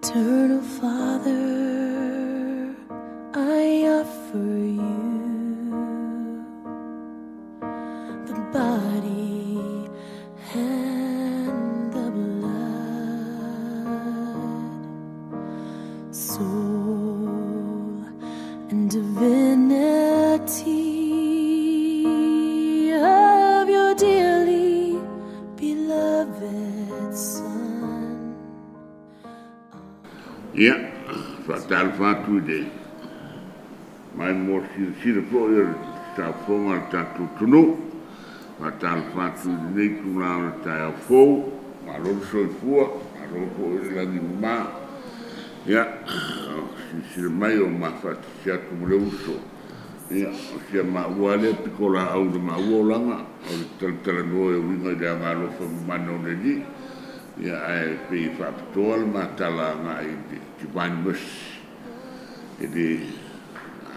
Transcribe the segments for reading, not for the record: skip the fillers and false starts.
Eternal Father, I offer you the body and the blood, soul and divinity of your dearly beloved Son. Yeah, fatal fatu de. Mai mo si de po sa fonga tatu tunu. Fatal fatu de tu la ta fo, ma lo so fu, ma lo po la di ma. Yeah, si mai o ma fatu sia tu le uso. Yeah, si ma wale piccola au de ma wolanga, o tal no e winga de ngalo fa mano de di. Ya ai pe fa tol matala ngai di ban bus jadi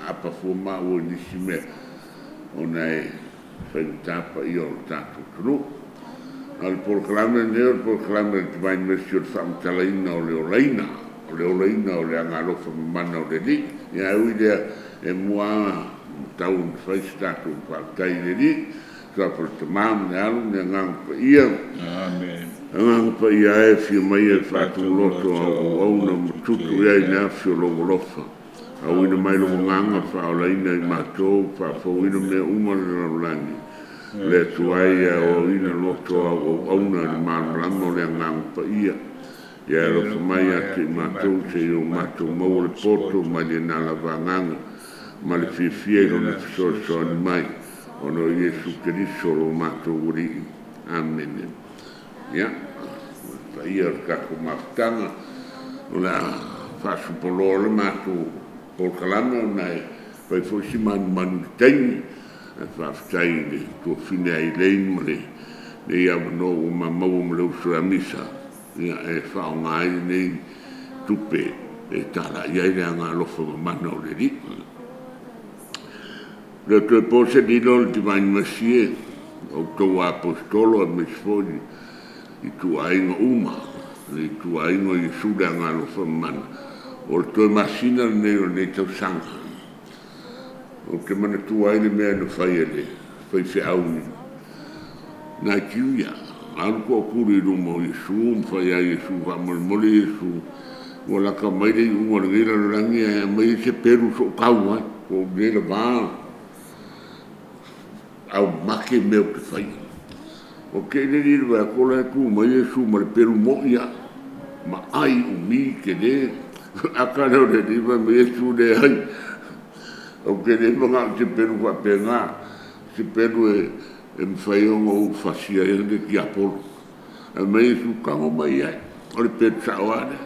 apa forma o di sime onai fentapa io tanto tru al proclame di ban bus sul fam talaina o leolaina o le angalo fa mano de di ya uide e moi tau festa tu pa tai de di so per tamam ne alu ne ngang pa ia Amen. Ang pa ia e fi mai e fatu loto au na tutu ia ina fi lo lofa. Au ina mai lo nganga fa la ina i mato fa fo ina me uma na lani. Le tuai o ina loto au na man lamo le ngang pa ia. Ia lo mai a ti mato se o mato mo le poto ma de na la vanganga. Ma le fi fiero na so mai. Ono Yesu Cristo lo mato uri. Amen. Ya, ia kako maftanga una fasu polole matu por kalama nai pai fosi man tei fa ftai de to fine ai lein mole de ia no uma mau mole usura misa ia e fa ngai nei tupe e tala ia ia nga lo fo mano le di le to pose di lol di van masie o to apostolo a mesfoni i tu ainga uma, i tu ainga i suda ngalo whamana. O toi masina neo nei tau sanga. O te mana tu aile mea no whai ele, whai whi auni. Nā kiuia, alu ko kuri rumo Yesu, mwhai a Yesu, whamole Yesu. Mo laka maire i unga ngira rangi a mai se peru so kaua, ko ngira vaa. Au make meo ke whai. O ke ne ni wa kola ku mai Yesu ma peru mo ia ma ai u mi ke ne akana de ni ma Yesu de ai o ke ne ma se peru wa penga se peru e mfaio o fasia e de ki apolo a mai Yesu ka mo mai ai o le peru sawane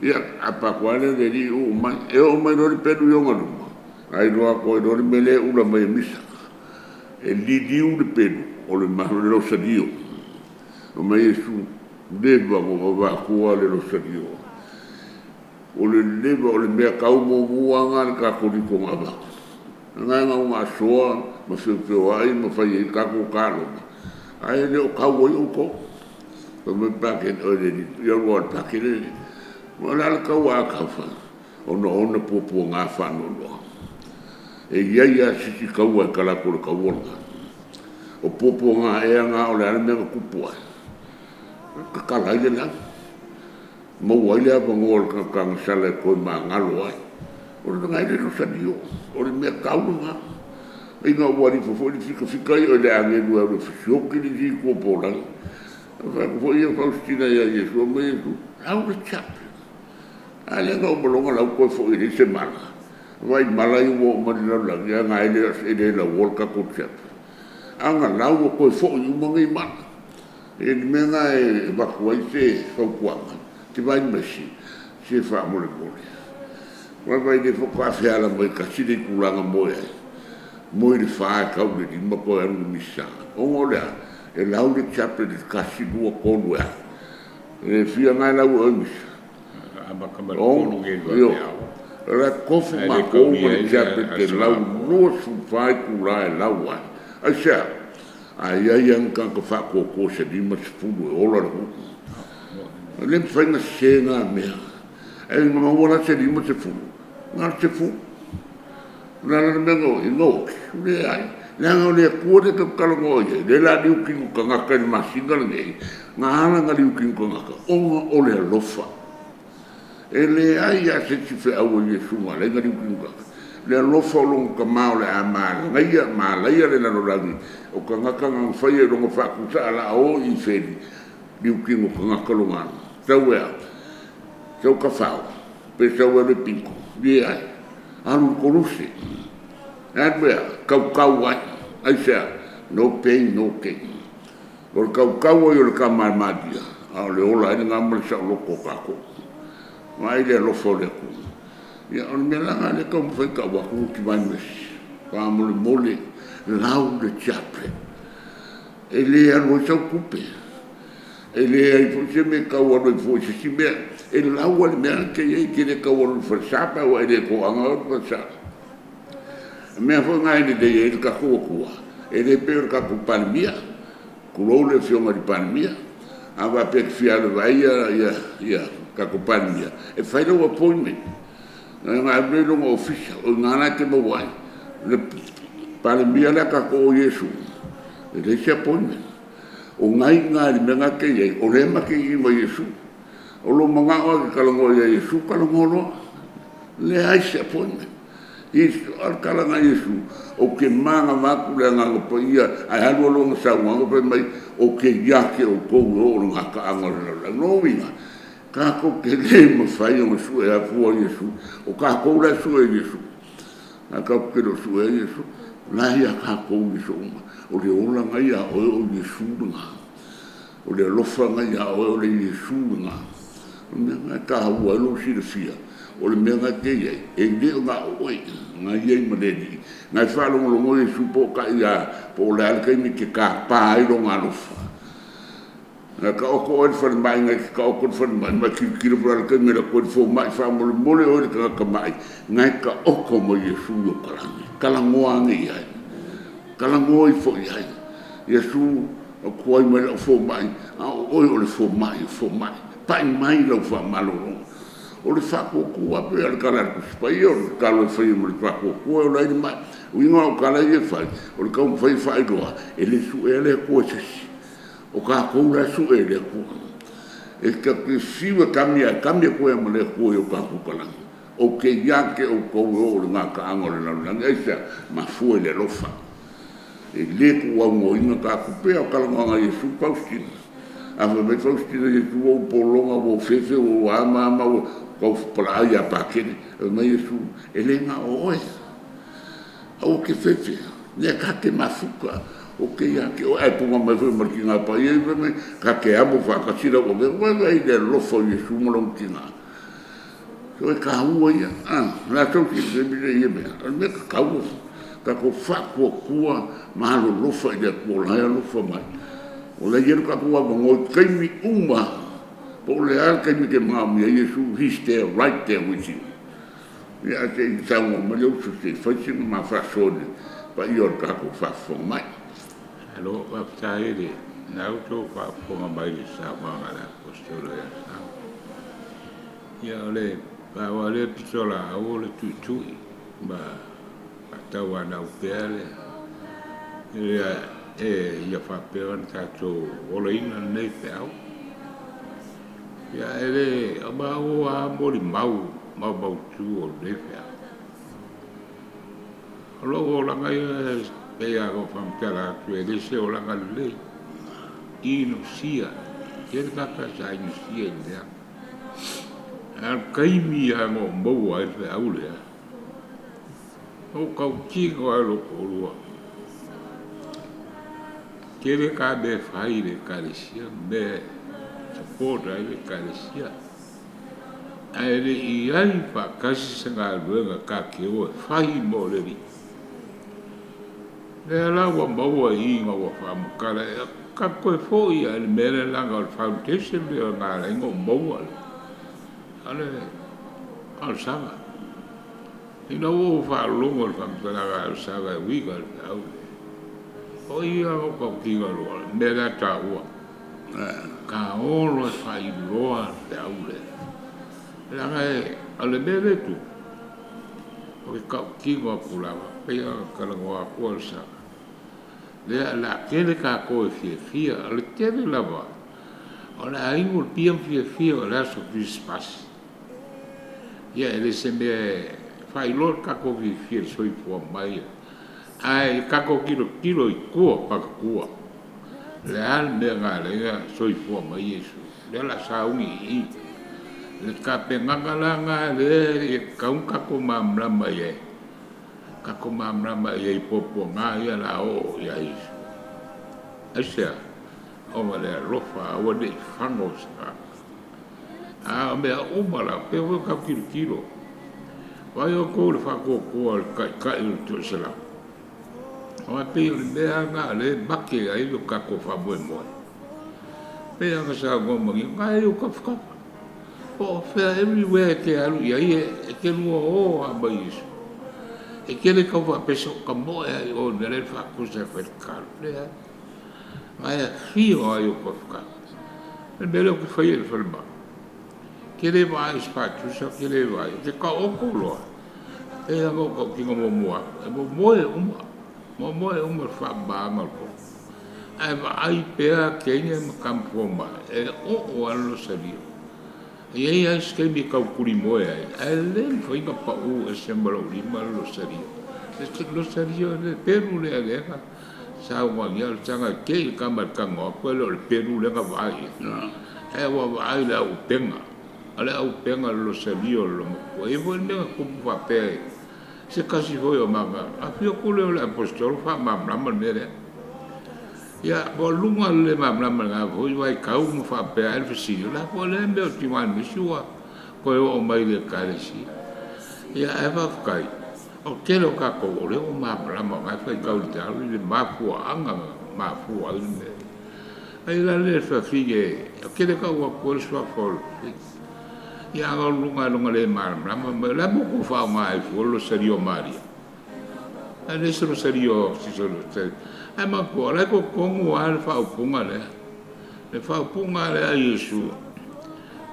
ia apa kwale de ni o mai e o mai no le peru yo ngalo ai no ko no le mele u la mai misa e li diu de peru o le mahu le losadio. O mai Yesu leva o wakua le losadio. O le leva o le mea kaumo muanga le kakoriko ngaba. Ngai ngau ngā soa, ma whiwhio ai, ma whai e kako karo. Ai le o kau oi o ko. O me pake o le ni, ia roa pake le. Ma lala kau a kauwha. O na ona popo ngā whano loa. E ia sisi kau a kalako le kauonga. O popo ngā ea ngā o le ana mea kupua. Ka kalai le lang. Mau ai le apa ngō le kakanga sale koe mā ngalo ai. O le ngai le no sadio. O le mea kaunu ngā. Ei ngā wari fofo ni fika i o le angenu au le fisioki ni zi kua pōrang. Fo ia Faustina ia Yesu o me Yesu. Lau le chape. A le ngā umalonga lau koe fo i le se mala. Vai mala i uo mani lau lang. Ia ngā ele la wolka ko chape. Anga lau o koe fo i umangai mana. E ni menga e wakuai se whaukuanga. Te vai masi, se wha mole mole. Wai vai ne whako awhiala mai ka sine kulanga moe ai. Moe le whae kau le ni mako e anu misa. Ongo lea, e lau le chape le kasi lua konu ea. E fia ngai lau e misa. Ongo, yo. Ra kofu ma kou le chape te lau lua su whae kula e lau ai. Aisea, ai ai ang ka fa ko se di ma se fu o la ro le faina se nga me e ngā wala se lima se fu ngā se fu nana mengo i no le ai nanga le kua te kalango ye le la diu ki ka ngaka ni masinga le ngā ana ngā diu ki ka ngaka onga o le lofa e le ai a se ti fe au ye sunga le ngā diu ki ka le lofa lo ka mau le ama ngai ma la ia le na rangi o ka ngaka ngā whai e rongo whakuta ala o i wheni diu ki ka ngaka lo ngā tau ea tau ka whao pe tau e le pinko le ai alu koruse Adwea, kau ai, ai sea, no pain, no gain. O le kau ai o le kamamadia, a le ola ene ngā male sa loko kako. Mai le lofo le ku. Ia, o le melanga le kau mwhai ka waku ki mai mesi. Ka mole mole, lau le chaple. E le anu sau kupe. E le ai fo se me kau anu i fo se si mea. E lau ale mea ke ei ke le kau anu fasapa o e le ko anga o fasapa. Mea fo ngai ni de e ka kua e le pe ka ku palmia ku lo le fiona di palmia ava pe fia le vai ia ka ku palmia e fai lo appointment nga abre lo official o ngana te mo wai le palmia la ka ko yesu e le se appointment o ngai menga ke ye o le ma ke i mo yesu o lo manga o ka lo yesu ka lo lo le ai se appointment Yesu alkalanga Yesu o ke manga maku le nganga pa ia ai halu lo nga sa nganga pa mai o ke yake o ko o nga ka anga la no winga ka ko ke le mo fai o su e a fu Yesu o ka ko la su e Yesu na ka ke lo su e Yesu na ia ka ko Yesu o le ola nga ia o Yesu nga o le lofa nga ia o le Yesu nga nga ka wa lo si le fia o le mea ke ye e le nga oi nga ye maledi nga fa lo mo Yesu po ka ia po le al kai mi ke ka pa ai lo nga lo fa nga ka o ko fa mai nga ka o ko fa mai ma ki ki lo al kai me la ko fo mai fa mo le o le ka mai nga ka o ko mo Yesu yo kala ngoa ngi ai kala ngoi fo ai Yesu o ko mai lo fo mai o le fo mai pa mai lo fa malo o le whako kua pe al kala ku spai o le kalo e whai mo le whako kua o lai mai o inga o kala e whai o le kau whai roa e le su e le kua sesi o ka koura su e le kua e ka ke siwa kamia kua mo le kua o ka kukalanga o ke yake o kou o le ngā ka ango le nalunanga e sea ma fua le lofa e le kua mo inga ka kupea o kalanga Yesu Faustina a me Faustina Yesu o polonga o fefe o ama o ko para ia pakene ma Yesu ele nga oe o ke fefe ne ka ke mafuka o ke ya ke o ai punga mai foi marki nga pa ia me ka ke amo fa ka tira o me vai de lo fo Yesu mo lo tina so ka u ia la to ki de mi ia me ka u ka ko fa ko kua ma lo fo de ko la lo fo mai o le yeru ka kua mo kai mi uma po le al kai mi ke mami Yesu he's there right there with you ya te sango ma lo su se fa si ma fa sone pa io ka ko fa fo mai alo wa tai de na to fa fo ma mai sa ma la ko stolo ya sa ya le ba wa le pisola o le tu ba ta wa na upele ya ia fa pe on ta to o le ina nei pe au ya ele ba o a mori mau tu o le pe au lo la ngai pe a go fam tela tu ele se o la ngai ino sia ke ka ka sa ino sia ya al kai mi a mo mo ai pe au le o ka ki go a lo ko lo kere ka be fai le kalesia be support ai le kalesia ai le i ai fa kasi sanga luenga ka ke o fai mo le ri le ala wa mo i nga wa fa mo kala ka ko fo i al mele langa al foundation le nga le ngo mo ale al sanga ina o fa longo fa mo kala al sanga wi ga au o ia o ka kinga loa, mera ta ua. Ka olo e whai loa te aule. Langa ale mele tu. O ke ka kingo pulawa. Pea kalangoa kualsa. Lea la kele ka koe fia ale tele lava. O la aingo piam fia o la so Christmas. Ia ele se me fai lor ka ko fia soi po mai. Ai ka ko kilo I kua pa kua. Le al me nga le soi po mai Yesu. Le la saungi I. Le ka pengagalanga le kaung ka ko mamla mai. Ka ko mamla mai popo nga ia la o ia Yesu. Asia o le rofa o de fangos. A me o mala pe o ka kilo. Vai o ko le fa ko ka to sala. O pe le nga le bakke ai lo ka ko fa bo mo. Pe nga sa go mo ngai o ka fa. O fe everywhere ke alu ia ke no o a bais. E ke le ka va peso ka mo e o le fa ko se fa ka. Ai fio ai o ka fa. Le belo que foi ele falou. Que le vai spatu só que le vai. Que ka o ko lo. E ngo ko ki ngo mo mo fa ba mal ko. Ai pe ke ni campo ma. E o allo sabia. E aí acho que me calculi moia. Ele foi que pa o sembolo lima lo sabia. Este lo sabia de Peru le alega. Sa wa ya changa ke kamar kango ko lo Peru le vai. E wa vai la o penga. Ala o penga lo sabia lo. E vo me ko pa pe. Se casi foi o mama. A fio ko le apostol fa mamla mere. Ya bolunga le mamla nga voi vai kau mo fa pe al fisio la ko le me ti man misua ko o mai le kalesi ya eva kai o ke lo ka ko le o mamla nga fa kau ta le ma fu anga ma fu al me ai la le fa fige o ke le ka o ko so fol ya o lunga le mamla ma la mo ko fa mai fu lo serio maria adesso lo serio si sono ai ma ko la ko kongu al fa punga le fa punga le a Yesu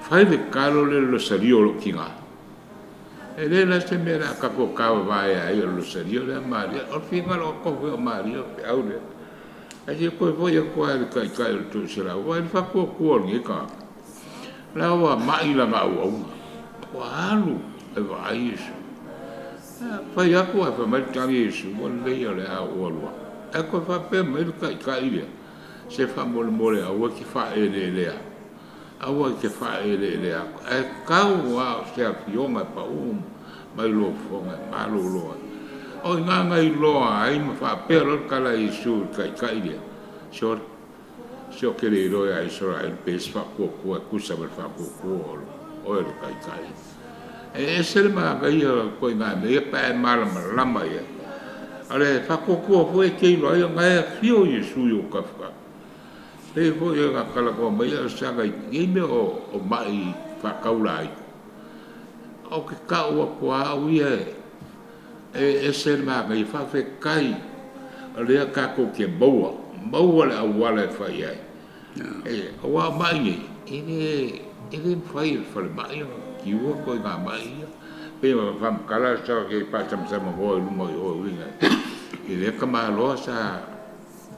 fai de calo le lo serio lo kinga e le la se mera ka ko ka vai ai lo serio le Maria al final lo ko vo Maria au le e je ko vo ko al ka tu sera vai fa ko ni ka la wa mai la ma wa alu e vai Yesu fa ya ko fa mal ka Yesu mo le yo le a o ecco fa per me ka ile se fa mole a o ki fa ele a o ki fa ele e ka wa se a fiona pa mai lo fo ma lo o nga i lo ai ma fa per ka la Yesu ka ile so che le ro ai so il pes fa ko sa fa ko o el ka e se ma ga io ko nga me pa mal la mai ale fa ko foi ke lo ia ngai fio Yesu yo ka fa e foi ga kala ko mai sa ga i me o mai fa kaulai o ke ka o ko a uie e ser ma ga fa fe kai ale ka ko ke boa le wala fa ia e o mai ele fai fa mai ki o ko ga mai pe va kala sa ke pa sam mo lu mo o winga ele ka ma lo sa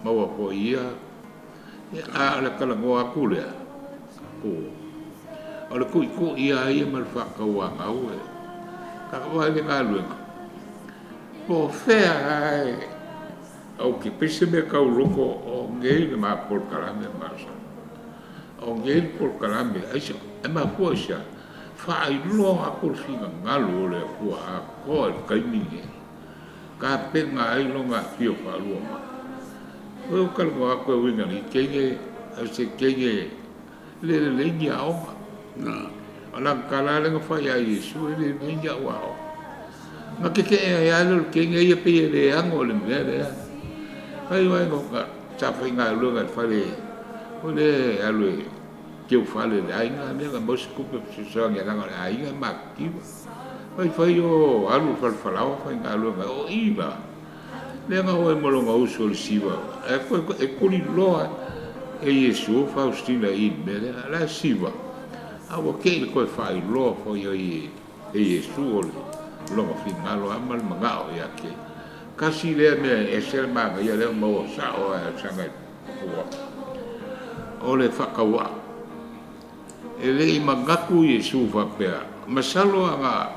mo po ia a le kala mo akule ko o le ku ia ia mal fa ka wa ngau ka wa le ka lu po fe ai o ki pese me ka loko o ngei le ma por kala me ma o ngei por kala me ai e ma po sia fa i lo a por finga ngalo le ku a ko ka mi ka penga ai lo nga pio pa lo ma o ka lo a ko winga ni ke se ke le nya o na ala kala le fa ya Yesu le nya wa ma ke ya lo ke ye pe le ango le me ai vai ko ka cha finga lo nga fa le o le alo que eu falo aí na minha moça culpa se só que agora aí é maquiva foi o alu falava foi alu o iba leva o molonga o solsiva é curi loa e isso Faustina aí bela la siva Awa ke le koe whai loa fo i Yesu o le longa whingalo amal mangao ia ke. Kasi lea mea e sere manga ia lea maua sa o a sanga kua. O le whakawa. E le i mangaku Yesu whapea. Masalo anga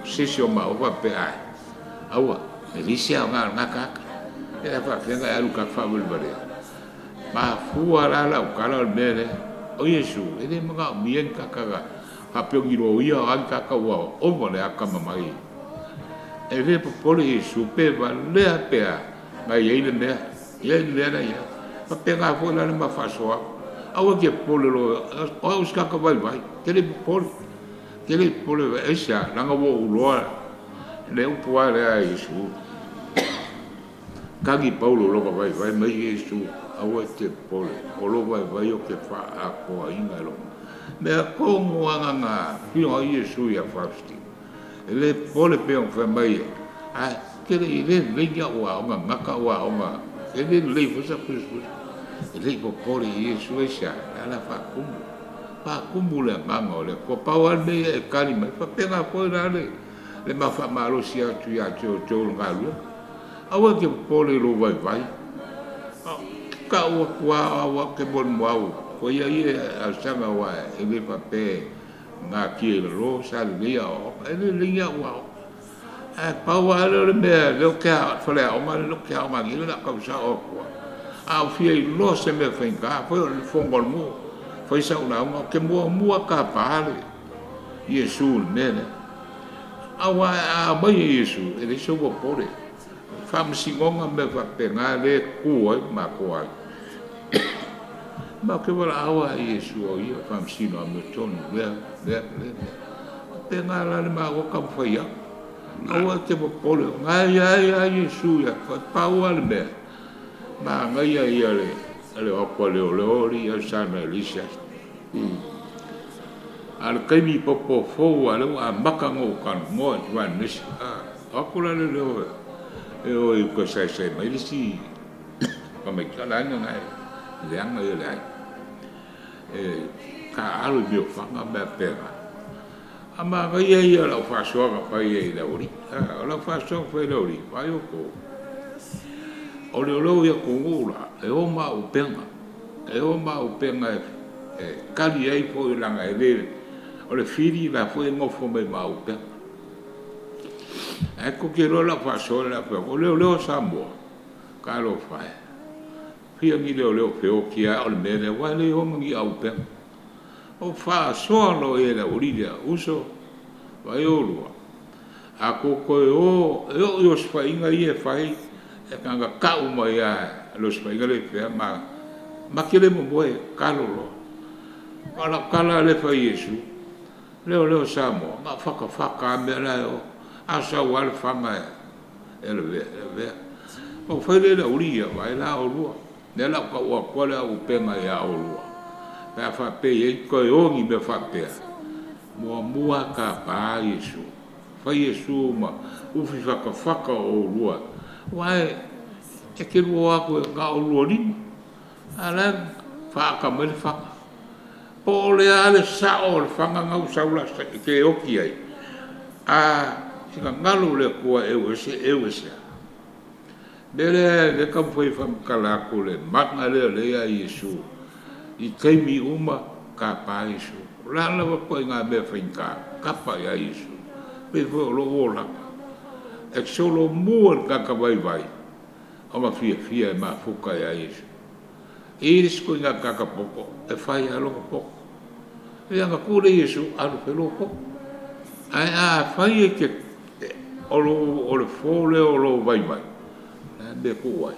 sesio ma o whapea ai. Aua, e lisia o ngā ngakaka. E la whapea ngai alu ka whawil barea. Ma fua la o kala o mele. O Yesu, e le mga mien kakaga, hapiongi ro ia ang kakawa, o mole aka mamai. E le popole Yesu, pe va lea pea, ma iei le lea na ia. Pa pe ngā fua le ma fasoa, awa kia pole lo, o aus kaka vai, ke le pole, e sia, nanga wo uloa, le upua lea Yesu. Kangi Paulo loka vai, mai Yesu. Awa te pole, o lo vai o ke wha a koa inga lo. Mea kongo anga ngā, pio a Yesu ia whausti. E le pole peong wha mai, a kere i le leia oa onga, ngaka oa onga, e le lei fusa Christus. E le ko pole i Yesu e sia, ala wha kumbu. Wha kumbu le nganga o le, ko paua mea e kari mai, wha penga koe na le ma wha malo si atu ia teo ngā lua. Awa ke pole lo vai. Ka ua kua awa ke bon wau. Ko ia ie a sanga wa e le pape ngā kie lo sa lia o. E le lia wau. E paua le mea leo kia whale a oma leo kia oma ngile na kausa o kua. A fia i lo se me whainga. Fai o le whongol mua. Fai sa una unga ke mua ka pahale. Yesu le mene. Awa a mai Yesu. E le so wa pore. Whamsingonga me whape ngā le kua ma kua. Ma ke wala awa Yesu o ia whamsino a me tonu lea. Pe ngā lani ma waka mwhaia. Awa te wapole. Ngā ia Yesu ia. Paua le mea. Ma ngai ia le okwa leo ia sana Elisa. Ala kaimi popo fōu a leo a makanga o kanu moa tuan nisi. Akula leo e o i ko sai mai lisi ko me kala ngai leanga ia lai e ka alu bio fanga me pera ama ngai ia la fa so ga pa ia la ori la fa so fa la ori vai o ko o le ia ko ula e o ma o penga e kali ai fo langa e le o le firi la fo ngofo me ma o penga. Ecco che la fa sola o leo Samoa ka lo fai pia mi leo peo ki a o mene wa le o ngi au pe o fa solo e la orilla uso vai o lua a ko o spai ngai e fai e kanga ka u mai a lo spai ngai pe ma ke le mo boe ka lo ala kala le fai Yesu leo Samoa ma faka me la o asa wal fanga ele ve o foi le uria vai lá o lua nela o kola o pema ya o lua pa fa pe e ko o ngi me fa pe mo mua ka pa Yesu fa Yesu ma u fi faka o lua vai e ke lua ko ga o lua ni ala fa ka me fa po le ale sa o fanga ngau saula ke o ki ai sika ngalo le kua e wese. Bele le kampoi wham kalako le manga le a Yesu. I kaimi uma ka pa Yesu. Lala wa koe ngā mea whainka kapa ia Yesu. Pe fo lo ola. E solo mua kaka vai. Oma fia e ma fuka ia Yesu. E iris koe ngā kaka poko. E whai aloka poko. E anga kure Yesu alu pelo poko. Ai whai e ke o le fōle o lo vai. Nā me kuwai.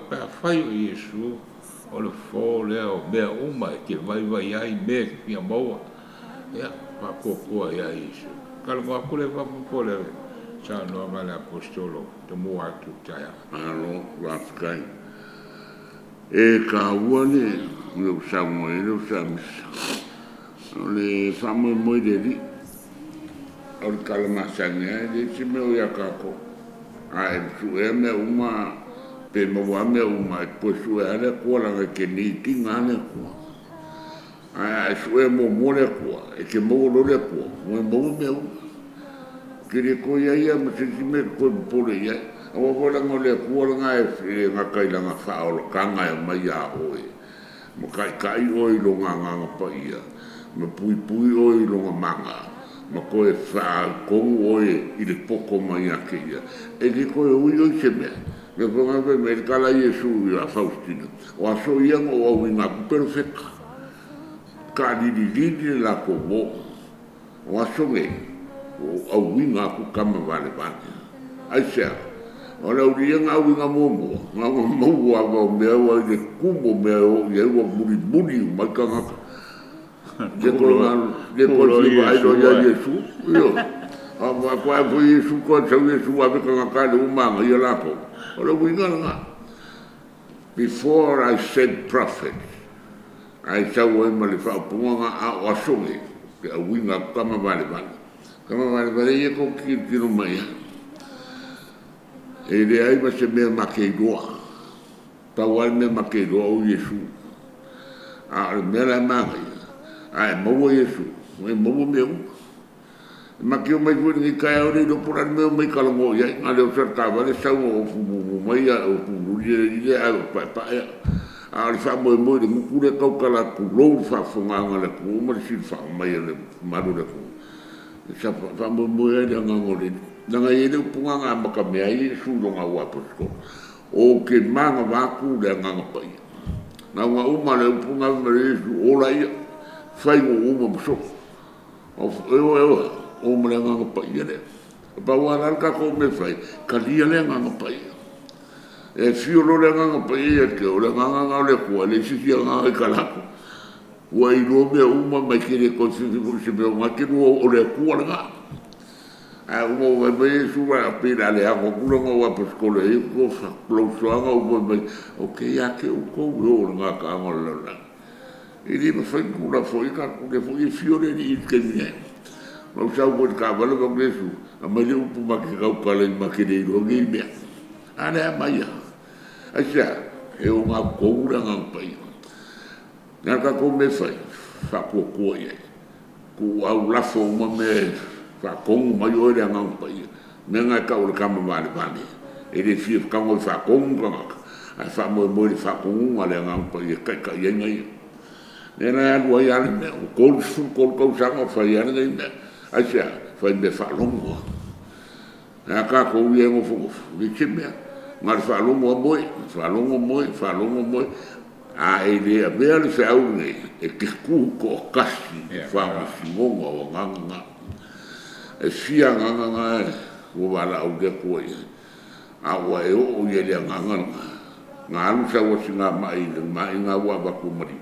Pā whai o Yesu o le fōle o mea uma e ke vai ai mea ki pia maua. Ia, pā kua ia Yesu. Kala mua kule whapapole sa noa male apostolo te mua atu taia. Alo, wafkai. E ka uane, leo samisa. Le whamoe moe de li. O le kalamasanga le se meo ia kako. A e su e mea uma, pe maua mea uma, e posu e ale kua langa ke ni ki ngane kua. ai su e mo le ko e ke mo lo le ko mo me ke le ko ia ma se me ko po le ia o ko la ngole ko nga e nga kai la nga fa o ka nga mai a o e mo kai o i lo nga pa ia ma pui o i lo nga manga ma ko e fa ko o e i le poko mai a ke ia e ke ko o i se me me ko nga me kala Yesu ia Faustina o aso ia o winga perfect ka di la ko mo o aso me o winga ku kama vale ai sea ora uria nga winga mo wa me wa de kubo me o ye wa buri ma ka nga de ko si vai do ya Yesu yo a kwa fu Yesu ko sa Yesu wa ka nga ka lu ma ya la ko ora winga nga before I said prophet ai sa wa ma le fa punga a wasongi a winga kama vale ye ko ki no mai e le ai ma se me makedoa pa wa me makedoa o Yesu a me la mai ai mo Yesu mo me ma que mai fu ni kai o do por me mai kala mo ya nga le cerca vale sa o fu mai o fu ye a pa a le fa mo de ku le ka kala ku lo fa fu nga le ku mo si fa mai le ma do le ku sa fa mo ya nga ngole nga ye le punga nga ma ka me ai su lo nga wa posko o ke manga va ku le nga nga pa na wa uma le punga me su o la ia fa mo uma so o mle nga pa ia le pa wala ka ko me fai ka lia le nga pa ia e fio lo le nga pa ia ke o le nga le ko le si si nga ka la ko wa i lo me uma mai ke le ko si se me ma ke o le ko nga a o me su va pe la le a ko lo nga wa pa ko le ko fa lo so nga o me o ke ya ke o ko lo nga ka nga la e di me fai ku la foi ka ku le foi fio le di ke ni o sa o ka vale ko Yesu a mai o pu ma ke ka le ma ke le ro ngi me ana mai a sa e o ma ko ura nga pai na ka ko me fai fa ko ye ku au la fo ma me fa ko ma yo le nga pai me nga ka o ka ma vale e le fi ka mo fa ko nga a fa mo fa ko ma le nga pai ka ye ngai nena lo ya le ko sa ma fa ya ngai asia foi me falongo na ka ko ye mo fu ni chimia mar falongo moi a ele a ver se au ne e que ku ko kasi fa mo simongo o nganga e fia nganga o wala o de ko ye a wa e o ye le nganga ngalu sa wo singa mai nga wa ba ku mari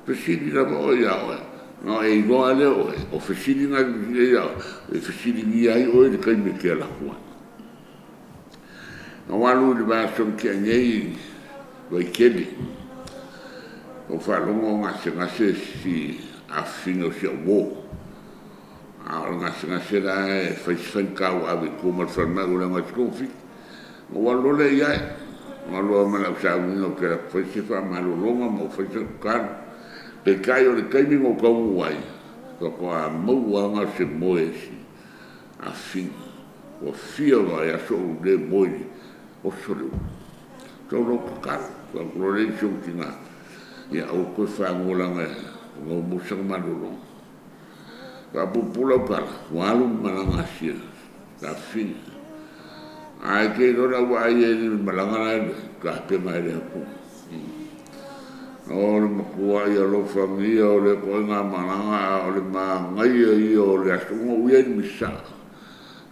pesidi la mo ya no e go ale o fesili na ya e fesili ni ai o de kai me ke la kwa no walu de ba son ke nei vai kedi o fa lo nga se si a fino se wo a nga se da e fa ka wa be ko ma fa ma nga sconfi no walu le ya no lo ma la sa no ke fa se fa ma lo nga mo fa ka pe kai o le kai mi mo ka wai ko a mo nga se moesi a fin o fio vai a so de moi o solo lo ka ko lo le tinga ya o ko fa ngola nga mo mo sa ma lo ka pula ka walu malanga sia ka fin ai ke do la wai e malanga ka pe mai le ko o le makua ia lo famia o le koinga mananga o le mangai ia o le asunga uia ni misa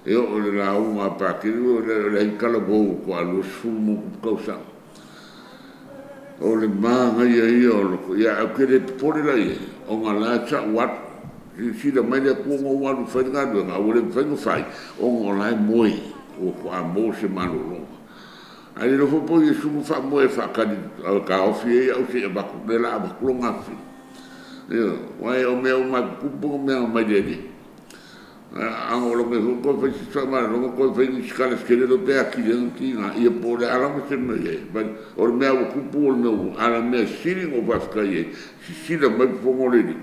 e o le la unga pakiru o le hikala bou ko a lo sumu kausa o le mangai ia o lo ia au kere pore la ia o ngā la cha wat si la mai le kuonga wanu whainga duenga o le whainga whai o ngā lai moi o kua mo se manulonga ai lo fo Yesu fa mo e fa ka ofi e o se ba ku de la ba ku nga fi yo wai o me o ma ku po me o ma de di Ang lo me ko fa si sama lo ko fa ni skala skele do pe aki ki na ia po le ala mo se me ba or me o ku pu no ala me siri o va ska ye si da me po mo le ni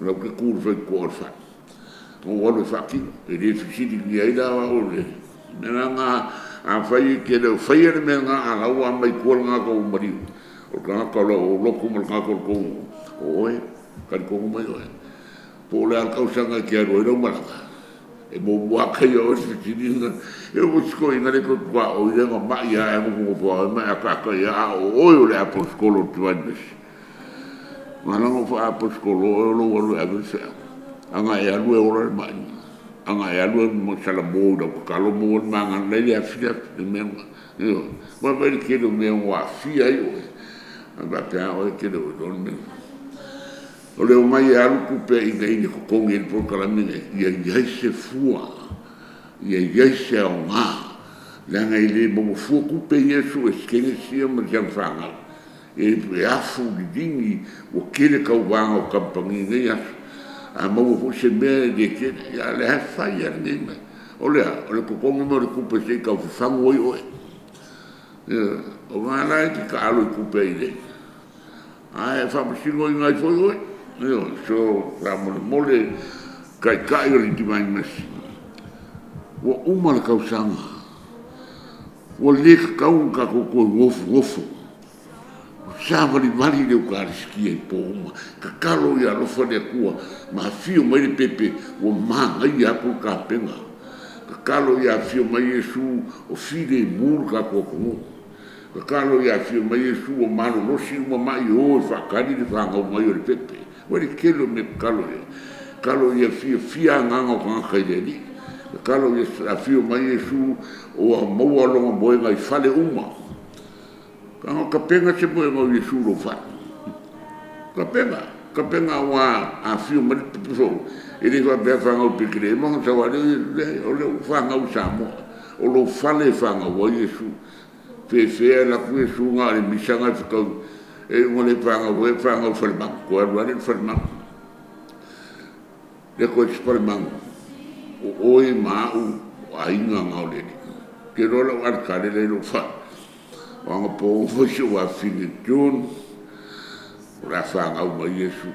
lo ke ku fa ko fa o lo fa ki e le si di ni ai da o le me nga a fa i ke le fa ye me nga ala wa mai ko nga ko mari o ka ka lo ku mo ka ko o e ka ko mo yo po le al ka usanga ke ro ro ma e mo waka yo se tinga e mo sko ina le ko kwa o ile ma ya e mo po ma ka ka ya o le apostolo tuanes ma no fa apostolo lo lo e se anga ya lu o le ma anga ya lu mo sala mo do ka lo mo ma nga le ya fia de me yo ma ve ke do me wa fia yo anga ta o ke do don me o leo mai alu kupe i nei ko kongi il por kalamine ia ia se fua ia se o ngā langa i le mo fua kupe Yesu e skene sia ma jam whanga e afu di dingi o kere kau wanga o kampangi nei asu a mau o se mea de kere ia le hawhai ar nei mai o lea ko kongi mo le kupe se kau whangu oi oi o ngā lai ki ka alu i kupe i nei ai whapasingo i ngai foi oi yo so la mole kai o di mai mas wo umal ka usanga wo le ka un ka ko wofu sava li vali de ukariski e poma ka kalo ya lo fa de kua ma fio mai pepe wo manga ya ko ka penga ka kalo ya fio mai Yesu o fide mur ka ko ka kalo ya fio mai Yesu o mano no si mo mai o fa kali de fa ngo mai o pepe wari kelo me kalo ia fia nganga ko kai dedi kalo ia fio mai Yesu o mo lo mo ngai fale uma ka penga se mo Yesu lo fa ka penga wa a fio mai so ele va be fa ngo pikre mo sa wa o le fa ngo sa mo o lo fale fa ngo Yesu fe la ku Yesu nga le misanga ko e ngole panga we panga ferma ko arwani ferma le ko ferma o e ma u ai nga ngole ke ro la ar ka le lo fa wa po fo shu wa fini jun ra fanga u Yesu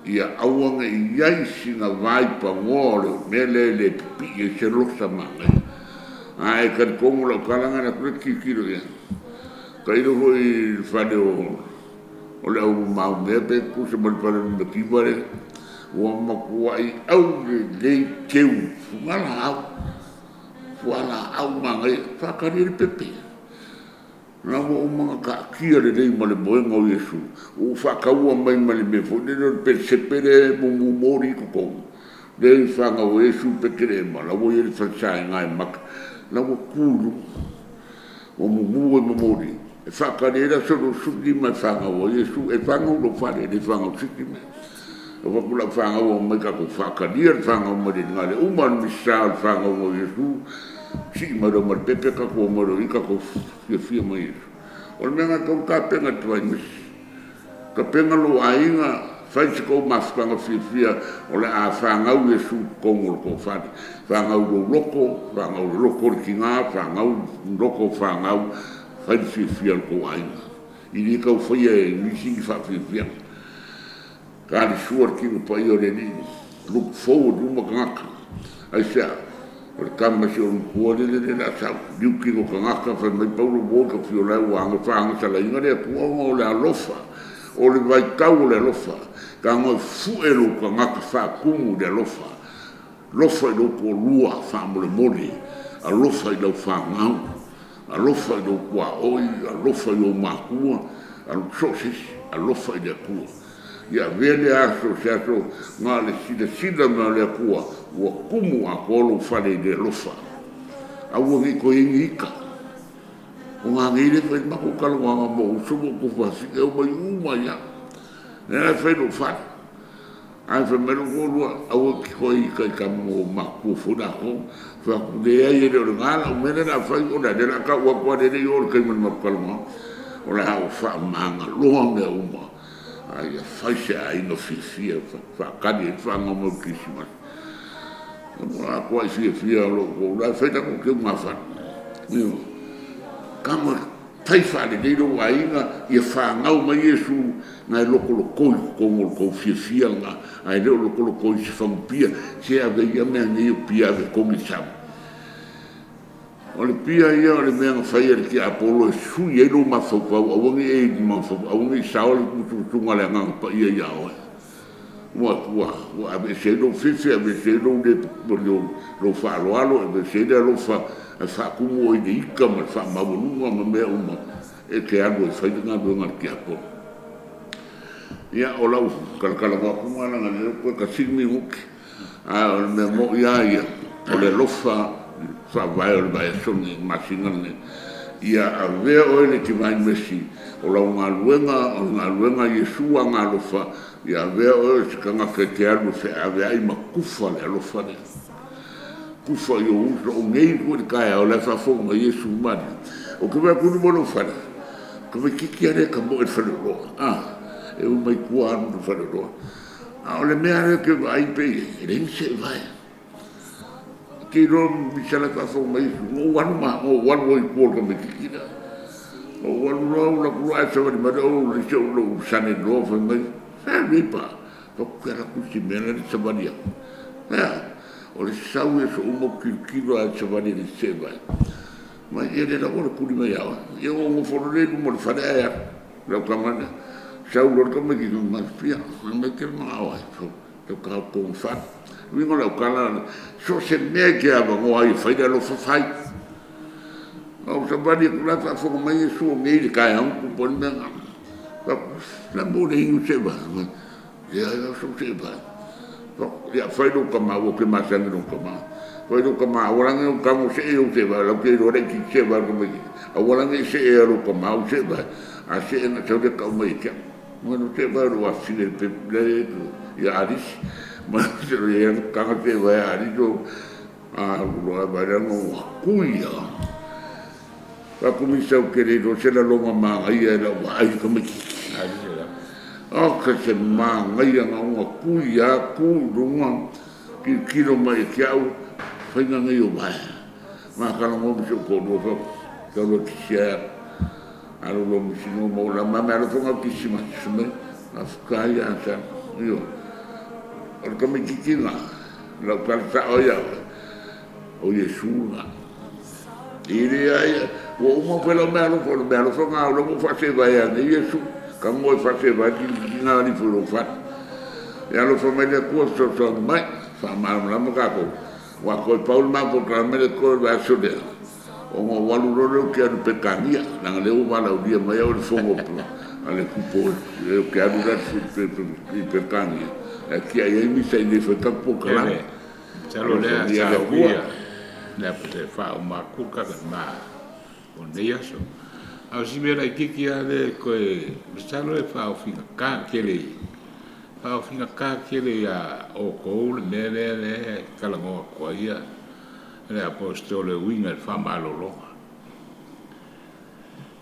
ia awanga ia singa vai pa ngole mele le pi e se lo sa ma ai kan ko mo lo kala nga na ki kilo ya kairo foi fane o le au mau mebe ku se mal para me kibare o ma ku ai au le keu wala au mangai fa kari pepe na o ma ka kia le dei male boenga o Yesu o fa ka o mai male me fo de per sepere mo mori ko le fa nga o Yesu pekere ma la o ye fa sai ngai mak na o kulu o mo mori e whakarera soro suki mai whanga o Yesu e whanga o whare e whanga o suki mai e wakula whanga o mai kako whakaria whanga o mai ngare uman misal whanga o Yesu si maro mar pepe kako o maro i kako fia mai Yesu o menga kau ka penga tuai mis ka penga lo ainga fai se kou mafkanga fia o le a whanga o Yesu kongol ko whare whanga o loko kinga whanga o loko whanga o fai fia ko ai i ni ka foi e ni si fa fia ka ni suor ki no pai o ni look forward uma ngaka ai sa o kama se on ko le na sa du ki no ngaka fa mai paulo bo ka fio la wa nga fa nga la inga le ko o le alofa o le vai ka o le alofa ka ngo fu e lo ko ngaka fa kumu de alofa lofa do ko lua fa mo le moli alofa do fa ngau alofa do kwa oi alofa yo makua al sosis alofa de kua ya vele aso seaso ngale sida na le kua o kumu a kolo fale de lofa a wo ni ko ingika o ngile fe ma ko kalo ma mo subo ko fasi e o mai uma ya na fe do fa ai fe mero ko a wo ko i ka mo ma ko funa ko fa de ai de ngala o mena na fa o de la ka wa ko de yo ke mo kalma o la o fa manga longa uma ai fa ai no fisia fa ka de fa mo kisima a ko fia lo ko la feita ko ke mafa io kama tai fa de do ainga ia fa ngau mai Yesu na lo ko fia nga ai lo ko se fampia se ave ia me ni pia ave ko mi sam ole pia ia ole me fa ia ki Apolo su ia lo ma fo pa o ngi e ma fo o ngi saul tu ngale nga pa ia ia o wa ave se do fifi ave se do de lo fa lo ave se de lo fa fa kumo i ika ma fa ma ma me uma e ke ando fa nga do nga ki Apolo ia o lau kalakala wa kuma nga le ko ka sigmi uki a me mo ia o le lofa fa vai o vai soni masinane ia a ve o le ki vai mesi o lau nga luenga Yesu nga lofa ia ve o se kanga ke alo fe ave ai makufa le lofa ne kufa yo o nei ko ka o le fa fo ma Yesu ma o ke va ku no lo fa ko me ki are ka mo e fa lo e o mai kuan do fa lo o le mea ke vai pe ren se vai ki ro mi sala ka fo mai o wan wo i ko me ki na o wan ro la ku a se ma do le se lo sane do fa mai sa ripa to kera ku si mena se varia o le sau e so mo ki ro a se varia se vai ma ele la ora ku di mai a io mo fo le mo fa da la kamana sau lo ka me ki ma pia me ke ma wa to ka ko fa mi no la kala so se me ke a mo ai fa da lo fa fai o se varia ku la fa fo mai su me ka ya ku pon me la mo le in se va ya so se va ya fai do ka ma o ke ma sa no ka ma fai do ka ma ora no ka mo se o se va lo ke ro re ki se va ko me ora ne se e ro ka ma o se va a se na se de ka mai ke mo no se va ro a si le pe ya aris ma se ro ya ka ka se va aris do a lo va ra no kuia pa come se o che do se la lo ma ai era ai come ki o che se ma ai nga un kuia ku runga ki kilo mai ki au fai nga yo vai ma ka no mo se ko do fa lo ki sia alo lo mi sino mo la ma me lo fonga ki sima sume afka ya sa yo o come ki na la palta oya o Yesu na ile ai o mo pelo melo fonga lo mo fa se vai a Yesu ka mo fa se vai ki na ni fu lo fa e allo fa me le ko so mai fa ma la mo ka ko wa ko Paul ma po ka me le ko va so de o mo walu ro ke ar pekania na le o va la o dia mai o fongo ale ku po e ke ar da su pekania e ki ai mi sai ne fa ka po ka la chalo le a via le pe fa o ma ku ka ma o ne so a si me la ki ale ko chalo e fa o finga ka ke le fa o finga ka ke le a o ko le le kala mo ko ia le apostolo winga fa malo lo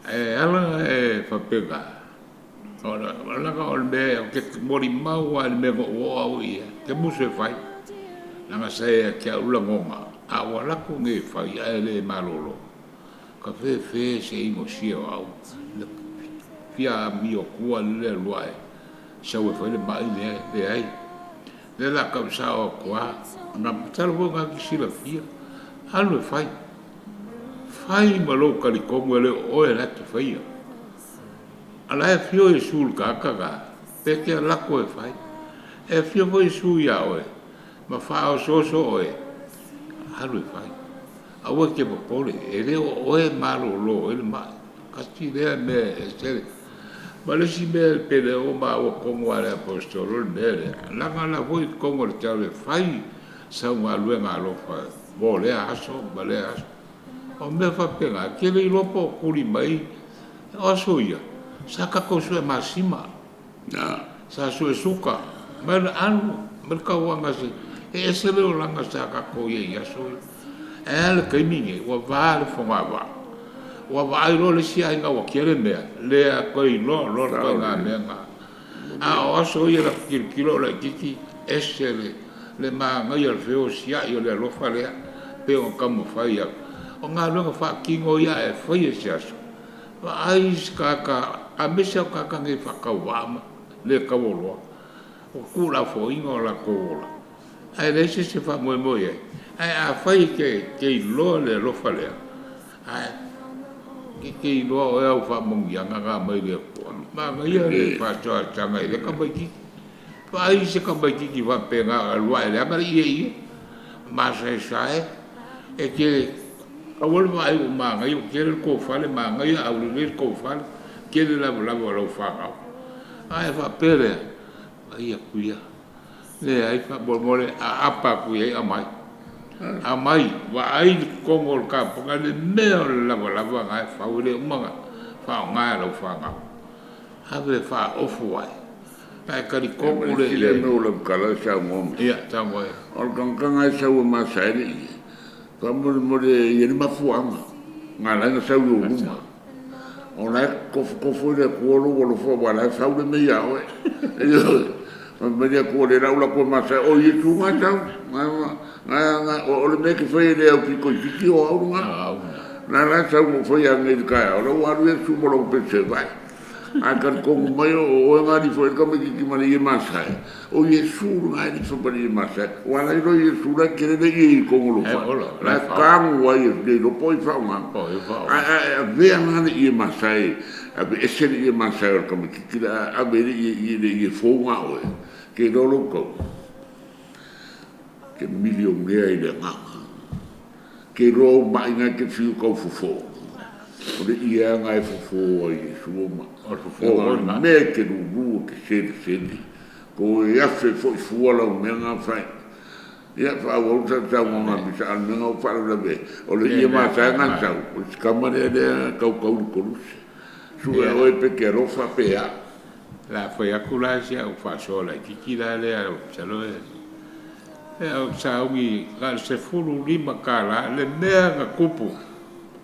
ala fa pega ora la ka ol be ke mori mau al me o ia ke mu se fai na ma se ke ula ngoma a wala ku nge fai ele malo lo ka fe se imo sia au fia mi o ku le loai se o fa le mai le ai le la ka sa o kwa na talvo ga ki sila fia allo fai malo kali como ele o era tu fai ala e fio e sul kaka perché la ko e fai e fio voi su ya o ma fa o so o e allo fai a o che popole ele o e malo lo ele ma casti le me se ma le si me per o ma o como era apostolo il bene la voi como il tale fai sa una luenga lo fa vole aso vale aso o me fa pega que le lopo kuri mai o soia saka ko su masima na sa su suka mer anu mer ka wanga si e se le langa saka ko ye ya so el ke minge wa va fo va wa va ro le si ai nga wa kere me le a ko i no lo ka nga me nga a o soia la kilo la kiki esele le māngai al wheo sia i o le alofa lea pe o kama whai au o ngā runga whakingo ia e whai e se aso wa ai kaka a mesa o kaka ngai whakau wama le kawoloa o kura fo ingo la kowola ai reise se wha moe moe ai a whai ke loa le alofa lea ai ke loa o au wha mongi anga ngā mai le kua māngai a le whatoa tanga i le kamaiki ai se kamaiki ki whapenga alua e le amari ie masa e sae e ke awal vai o māngai o kere ko whale māngai au le ko whale kere lava o lau whakau ai whapere ai a kuia le ai whabolmole a apa kuia a mai wa ai kongol ka ponga le mea lava ngai whaule umanga whao ngai lau whakau have wha ofu ai ai kari kongo le le no le kala sa mo ia tango e o kanga sa o ma sa ni Kamu mole yeri mafuama ngala nga sa u ruma ona kofu le kuolo fo wala sa u me ya o me dia ko le raula ko ma sa o ye tu ma sa nga o le me ke foi le o piko tiki o au nga na la sa u foi a ngai ka o lo wa le su mo lo pe se vai a kan ko mai o nga di foi ka me ki ma le ma sa o Yesu nga di fo bari ma sa wala ro Yesu la kere de i ko lo fa la kam wa ye de lo poi fa ma a ve nga i ma sa a be ese i ma sa ka me ki la a be i fo nga o ke do lo ko ke milion de ai de nga ke ro ba nga ke fiu ko fo o le ia nga e fo ai su ma o me ke ru ke se ko ia fe fo fuala o menga fai ia fa o ta mo bisa al menga o fa la be o le ia ma sa nga sa o kamare de kau ko su o e pe ke ro fa pe a la foi akula sia o fa sola ki la le o chalo e o sa ui la se fulu lima kala le mea nga kupu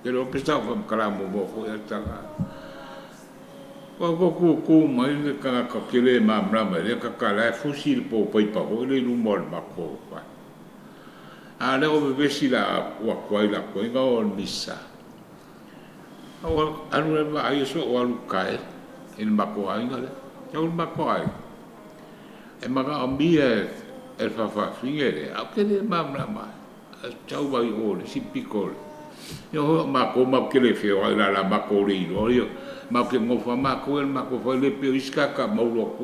ke lo pesa o fa kala mo bo ya ta ko ku mai le ka ke le ma le ka kala fusil po pa o le lu mol ma ko pa a le o be si la ko nga o misa o anu le va ai so o alu kai in ma ko ai ngale ya un ma ko ai e ma ga ambia el fa fingere a ke le ma chau vai o si piccolo yo ma ke le fe o la ma ko le yo ma ke mo fa ma ko le pe iska ka maulo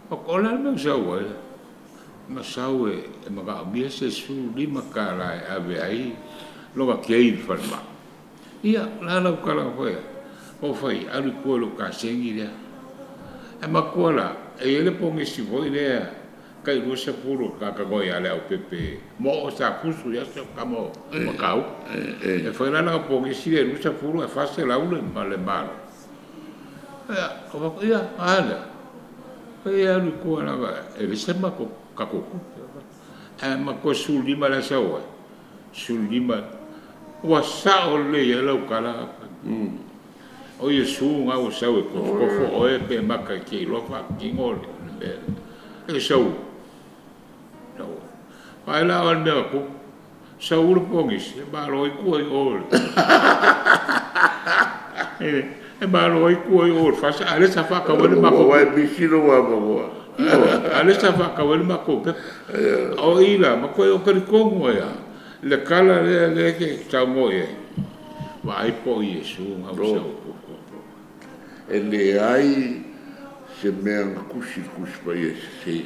o ko la me sa o ma sa o e ma ga ambia se su lima kala ave ai lo ga ke il fa ma ia la kala foi o foi alu ko lo ka sengi le e ma ko la e ele ponge si voi le kai ro se puro ka goi ale o pepe mo sa pusu ya se kamo makau e foi la ponge si le ro se puro e fa se la ule male mal ia ala e alu ko la e le se ma ko ka ko e ma ko sulima la sa o sulima wa sa o le ya lo kala o Yesu nga o sa o ko o e pe maka ki lo fa kingo e sa o no pa la o me ko sa o pongis e ba lo ko o e ba lo ko o fa sa ale sa fa ka o ma ko wa bisiro wa bo ale sa fa ka o ma ko o ila ma ko o ka ko mo ya le kala le ke sa mo e wa ai po Yesu nga o sa e le ai se mea kusi pa se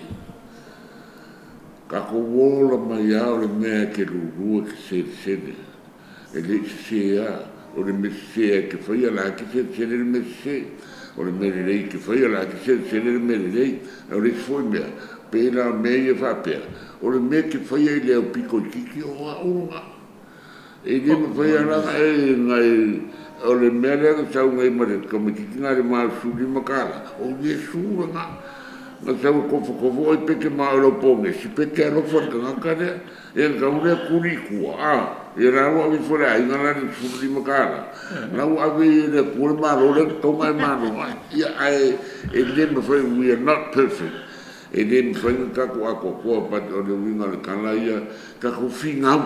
ka ko wola mai au le mea ke lurua ke se e le se a o le mese ke fai ala ke se le mese o le mere rei ke fai ala ke se le mere rei o le foi mea pena meia fa pea o le mea ke fai le o piko kiki o a unga e le me fai ala e ngai o le mea lea ka sau ngai mare ka me kiki ngare maa suri makala o Yesu nga sau kofo o peke maa lo ponge si peke alofa ka ngakare e ka ule kuri kua e rau awi fore ai ngana ni suri makala rau awi le kule maa lo le tonga e maa no ia e le me fai we are not perfect e le mwhainga kako a kokoa pati o le winga le kala ia kako whingau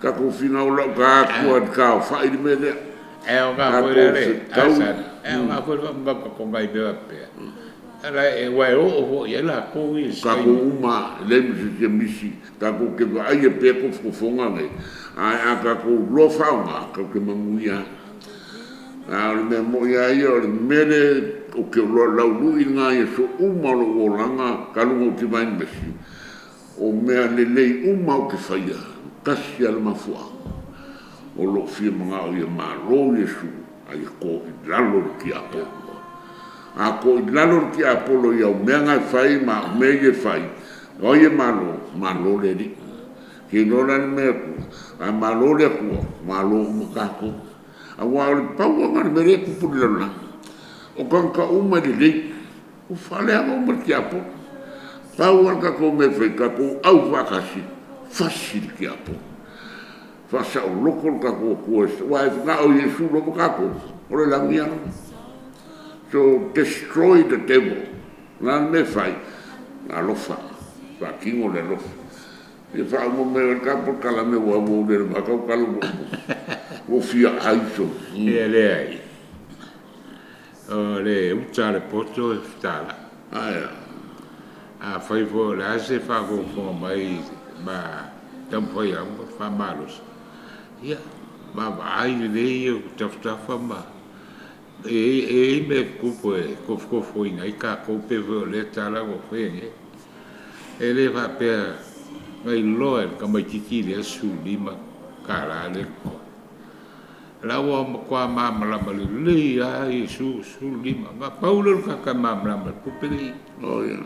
kako whingau lau ka akua ka o whai le mele e o ka koe re asana e o ka koe mga kakongai bewa pia ala e wai o ho ia la koe kako uma le misi kako ke vai e pe ko fofonga nei a kako lo faunga kako ke manguia a le me mo ia o le mele o ke lo lau lui nga e so uma lo o langa kalu o te mai mesi o mea lelei uma o ke whaia kasi ala mafua o lo fia mga o ia maro Yesu ai ko i lalo ki apo a ko i lalo ki apolo ia o mea ngai whai ma mea ye whai o ia malo le ri ki nora ni mea ku a malo le kua malo makako a wale pau a ngani mere kupuri lalo o kanka uma le lei o whale a ngau ki apo pau alka ko me whai kako au wakasi fasi ki apo fasa o loko ka ko ko wa nga o Yesu lo ka ko o le langia so destroy the devil na me fai na lofa fa kingo le lofa e fa mo me ka por kala me wa mo le ma ka ka lo o fia aiso e le ai o le uta le poto stala aya a fai fo la se fa ko mai ba tampo ia fa malos ia ma vai le o tafa ma e me kupo ko foi ngai ka ko pe le tala ko fe ele va pe ngai loe ka mai tiki le su lima kala le ko la wa kwa ma la le ai su lima ma paulo ka ma la ko pe oh ya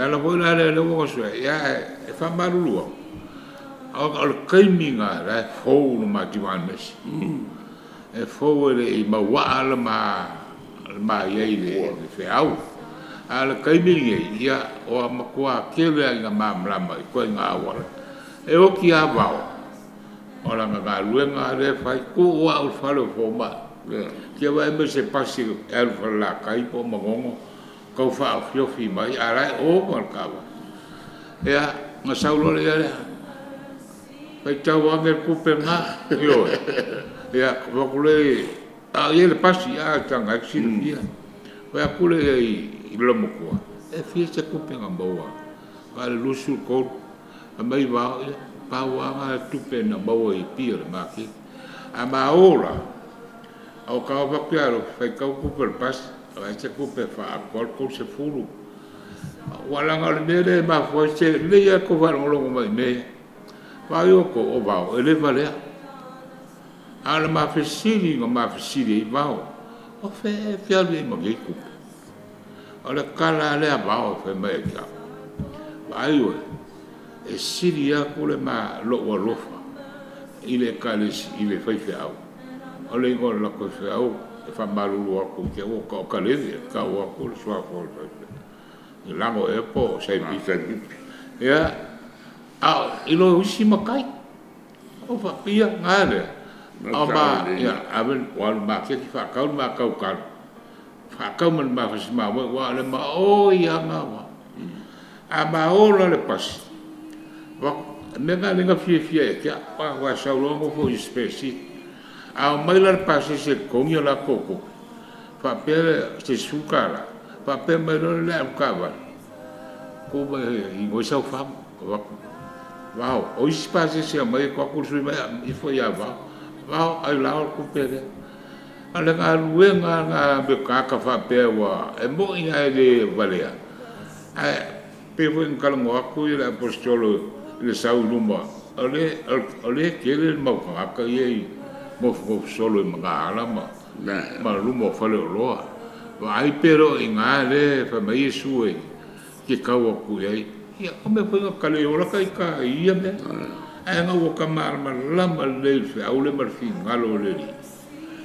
la voi la le ko so ya fa malu al kaiminga la fo no ma diwan mes e fo le i ma wa ala ma ye le fe au al kaiminga ia o ma kwa kele nga ma mlama ko nga wa e o ki ava o la nga luenga le fai ko wa o falo fo ma ke wa me se pasi el fa la kai po mongo ko fa fio fi mai ara o ko ka ya nga saulo le pai tau ame kupe nga yo ya ko kule a ele pasi a tanga xilfia wa kule i lomo ko e fie se kupe nga boa ka le lusu ko a mai va pa wa nga tupe na boa i pia ma ki a ma ora o ka va piaro fai ka kupe pas a se kupe fa ko se fulu wala nga le mere ma fo se le ya ko va lo mai me vai o ko o vao ele vale ala ma fesili ngo ma fesili vao o fe fialu mo ge ku ala kala le vao fe me ka vai o e siria ko le ma lo o lofa ile kalis ile fai fe au ole ngo la ko fe au e fa malu o ko ke o ka le ka o ko so fo ni lango e po sai bi ya ilo usi makai o fa pia ngale ama ya aben wal ma ke fa ka ma ka ka man ma fa ma wa le ma o ya ma wa ama o le pas wa me ga le ga fie ke wa sa lo mo fo spesi a mai le pas se konyo la koko fa pe se sukara fa pe me le ka va ko ba i go sa fa wow, o espaço se mai ko ku sui mai I foi ava wow ai la ko pere ala nga luenga nga be ka fa pe wa e mo ia de valea ai pe vo kalmo aku ile apostolo le sau luma ole ke le mo ka ye mo solo ma ala ma lumo fale lo vai pero inga le fa mai sue ke ka wa ku ye ia o me foi ka le ora kai ka ia me ai nga o ka mar lama le fe au le mar fin ngalo le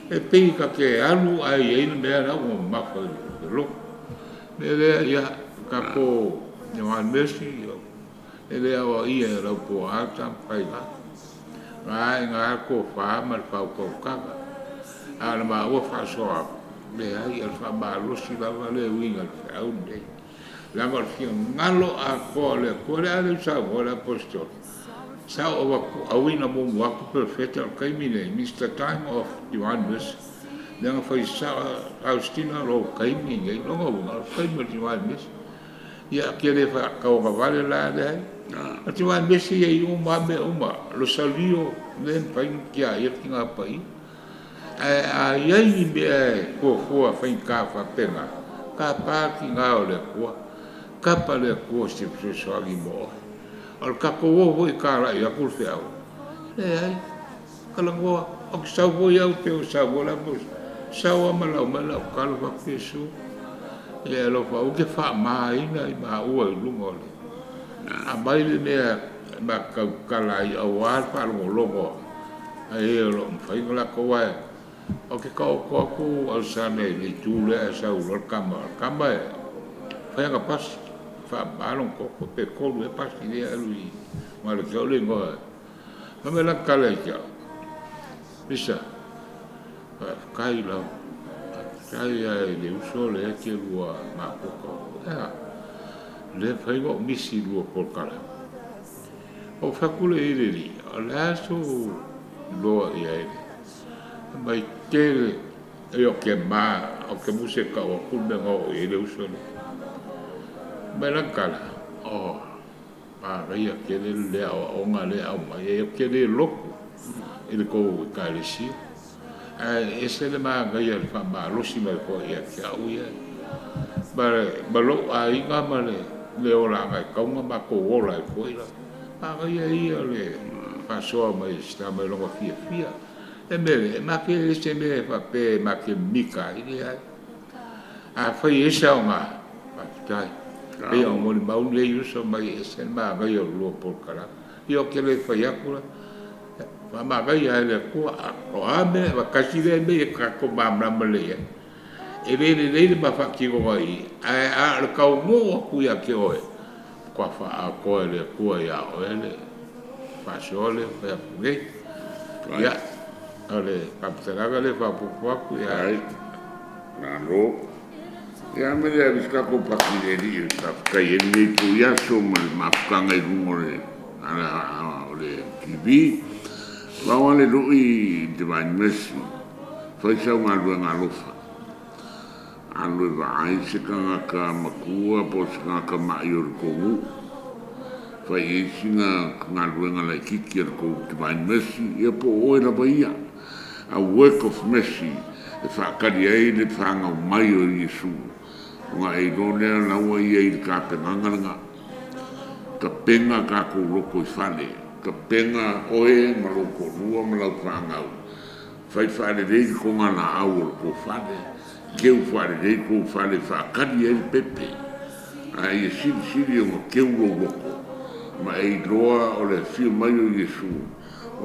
e pe ka ke alu ai e me era o ma fa lo me le ia ka ko ne wa mesi e le o ia ra po ata pai ai nga ko fa mar fa ko ka ala ma o fa so le ai al fa ba lo si la vale winga au de Langa fia ngalo a kole ale sa le apostol. Sa o wa awina mo wa ko perfecta kai mine Mr. Time of Johannes. Langa foi sa Austina ro kai mine no ngo kai mo Johannes. Ya kele fa ka o vale la de. A Johannes ye uma me uma lo salio len pai kia ye kinga pai. A ye me ko fa ka fa pena. Ka pa ki nga o le ko. Kapa le ko se so ali mo al ka ko wo i ka la ya kul fe au ai kala ngo o sa wo ya te o sa wo la mo sa wa mala ka lo va peso e lo fa o ke fa mai na i ma o lu mo le a mai le me ma ka la i o wa pa lo go ai lo fa i la ko wa o ke ko al sa ne ni tu le sa o kama fa ga pas fa balon ko pe ko le pas ni a lui ma le ko le ngo ma me la kala ya bisa kai la kai le uso le ke lua ma ko ya le fa go misi lua ko kala o fa ku le ri la so lo ya mai ke yo ke ma o ke musica o ku de ngo le uso Melangkala, pa ria ke le o nga le au mai ke le loko ele ko kalisi ese le ma ga ya fa ma lo si me ko ya ke au ya ba lo ai nga ma le o la ga ko ma ko o la ko ila pa ga ya le fa so mai sta me lo fia e me ma ke se me fa pe ma ke mika ile a fa yesa nga pa tai e o mo ba un le uso mai ese ma ga yo lo por kala yo ke le fa ya kula fa ma ga ya le ko o a me va ka si le me ka ko ma ma le e le ma fa ki go ai a ka o mo ku ya ke o ko fa a ko le ko ya o le fa so le fa le ya ale pa tsara ga le fa po ku ya na ro ya me le visca ko pakile di ta kai ni ku ya so ma kanga i rumore ala le kibi wa wale lu i divine mercy fa sa ma lu nga lofa alu va ai se kanga ka makua po se kanga ka ma yor ko mu fa i singa nga lu nga la kiki ko divine mercy e po o na baia a work of mercy e fa kari ai le fanga mai o Yesu nga e dole na wa ye ka penanga ka penga ka ko loko fale ka penga oe ma loko rua ma la fanga fai fale de ko nga na au ko fale ke u fale de ko fale fa ka di el pepe ai si o ke u loko ma e droa o le fi mai o Yesu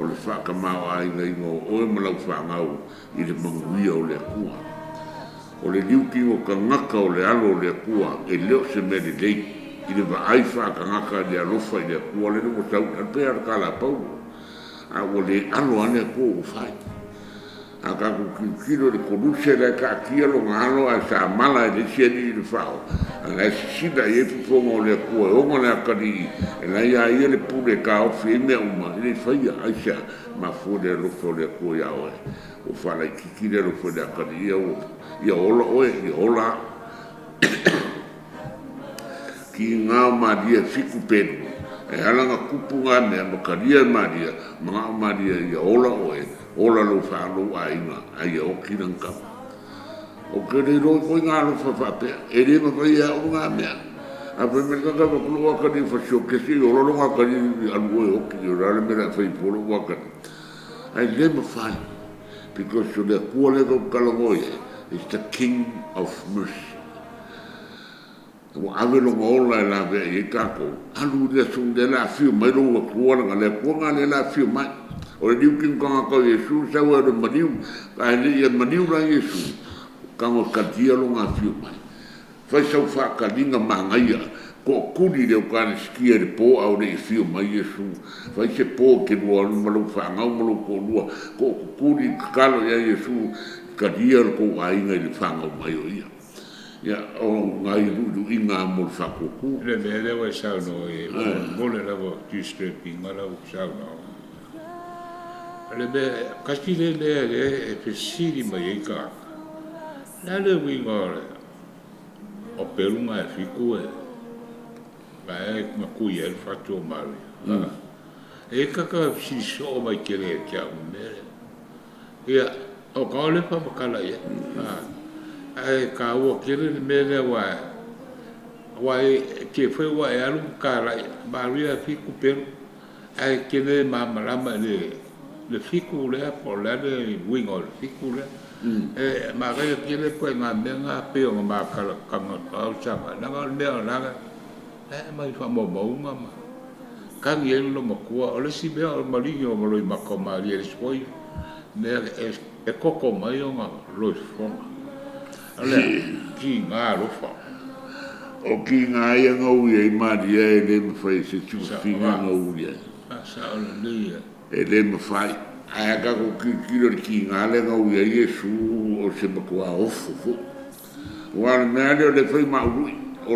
o le fa ka ma ai ngai mo oe ma la fanga i le manguia o le kua o le liuki o ka ngaka o le alo o le kua e leo se me le dei i le vaai wha ka ngaka le alofa i le kua le nuko tau an pēr ka la pau a o le alo ane ko o whai a ka ku kilo le koruse le ka kia lo ngalo a sa mala e le sieni i le whao a la sida i e fufonga o le kua e onga le akari e la ia i le pule ka ofi e mea uma i le whaia aisa ma fu le rofo le kua ia oe o whala i kiki le rofo le akari ia ola oe ia ola ki ngā maria fiku penu e halanga kupu ngā mea makaria maria mga maria ia ola oe ola lo whalo a inga a ia oki nang kapa o kere roi koi ngā lo whawhapea e re mawhai a o ngā mea a pe me kaka wakulu wakani whasio kesi o lolo wakani anu oe oki o rale mera whai polo wakani ai le mawhai because so le kua le ko kalangoe is the King of Mercy. O ave lo ngola la ve e kako. Alu le sung de la fiu mai lo ko nga le ko nga le la fiu mai. O le diu king ka ko Yesu sa wa de maniu. Ka le ye maniu la Yesu. Ka mo ka dia lo nga fiu mai. Fai sa fa ka linga mangaia. Ko kuli le ka skia de po au de fiu mai Yesu. Fai se po ke lo ma lo fa nga mo lo ko lo. Ko kuli ka lo ya Yesu ka dia ko ai nga le fa nga mai o ia. ia o ngai du inga mo fakoku le le wa sa no e mo le la vo tu stripping ngala u sa no le be kasi le e pe siri mai ka la le wi ngore o perunga e fiku e ba e ma ku ye fa to mari e kaka si so mai kere kia me ia o ka le pa kala ia ai ka o kere me le wa ke foi wa e alu kala ba ria fiku per ai kene ma marama le fiku le por la de wingo le fiku le ma ga kere po ma menga pe o ma kala ka o cha na ga le na mai fa mo ma kan yelo lo makua o le si bea o malingi o maloi mako maari e spoi ne e koko mai o nga loi fonga ale ki ngā rofa o ki ngā ia ngau ia i maari e le mawhai se tuwhinga ngau ia sa o le ia e le mawhai ai a kako kiro ki ngā le ngau ia i e su o se makua ofu fu wale mea leo le whai maurui o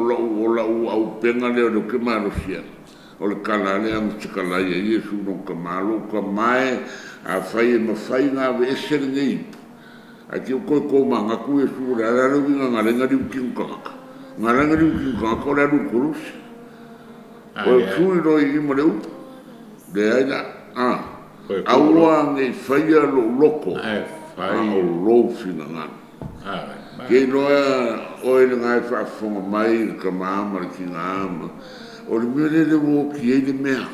lau au penga leo le ke marosia o le kala le ang tikala ia Iesu no ka malo ka mai a fai e mawhai ngā we esere ngei a ki o koe ko manga ku Iesu le ala le winga ngā renga riu ki ukaka ngā renga riu ki ukaka o le alu kurusi o e fui roi i mo le upa le aina aua ngei fai a lo loko a o lo fina ngana kei noa o e ngai whaafonga mai ka maama ki ngā ama o le mele le wo ki e le mea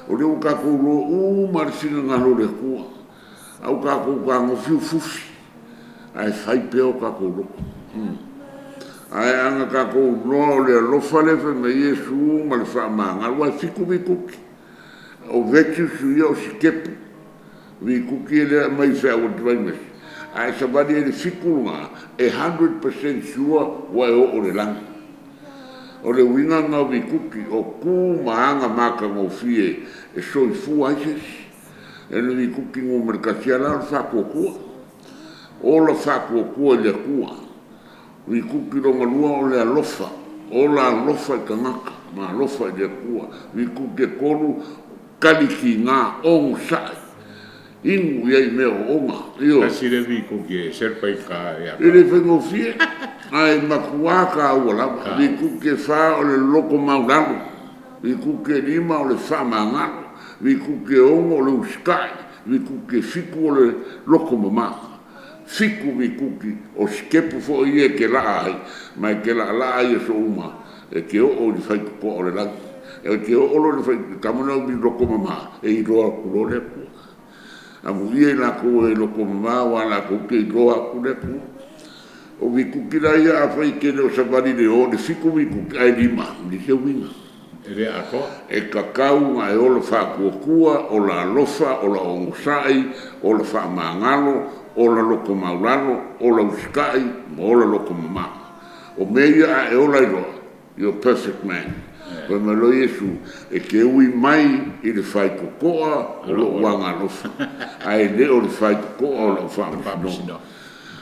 o le o kako lo marisina ngalo le kua au kako kango fiu fufi ai fai peo kako lo ai anga kako lo le lofa le fe me Iesu ma le wha maanga wai fiku mi kuki o vetu suia o sikepu mi kuki le mai whea o te waimesi ai sabari e le fiku nga 100% sure wai o le langa o le winga ngā vi kuki o kū maanga maka ngō fie e soi fu aises e le vi kuki ngō merkasia la o whakua kua o la whakua kua le kua vi kuki ronga lua o le alofa o la alofa i ka ngaka ma alofa i le kua vi kuki e konu kaliki ngā ongu sai ingu iei mea o onga kasi le vi kuki e serpa i ka e le whengo fie ai makuaka ua lava vi kuke wha o le loko maurano vi kuke lima o le wha maangano vi kuke ongo o le uskai vi kuke fiku o le loko mama fiku vi kuke o skepu fo i e ke laa ai mai ke laa ai e so uma e ke o li whai kuko o le langi e ke o lo le whai kamana o vi loko mama e i roa kuro le pua amu i e la ko e loko mama wa la ko ke i roa kuro le pua o vi kukira ia a whai kene o safari le o le fiku vi kukira e lima ni se winga e le ako e kakau nga e o le whakuakua o la alofa o la ongosai o la whaamangalo o la loko maulano o la uskai mo o la loko mama o meia e o la iroa you're a perfect man koe malo Iesu e ke ui mai i le whai kokoa o lo wanga alofa a e le o le whai kokoa o la whaamangalo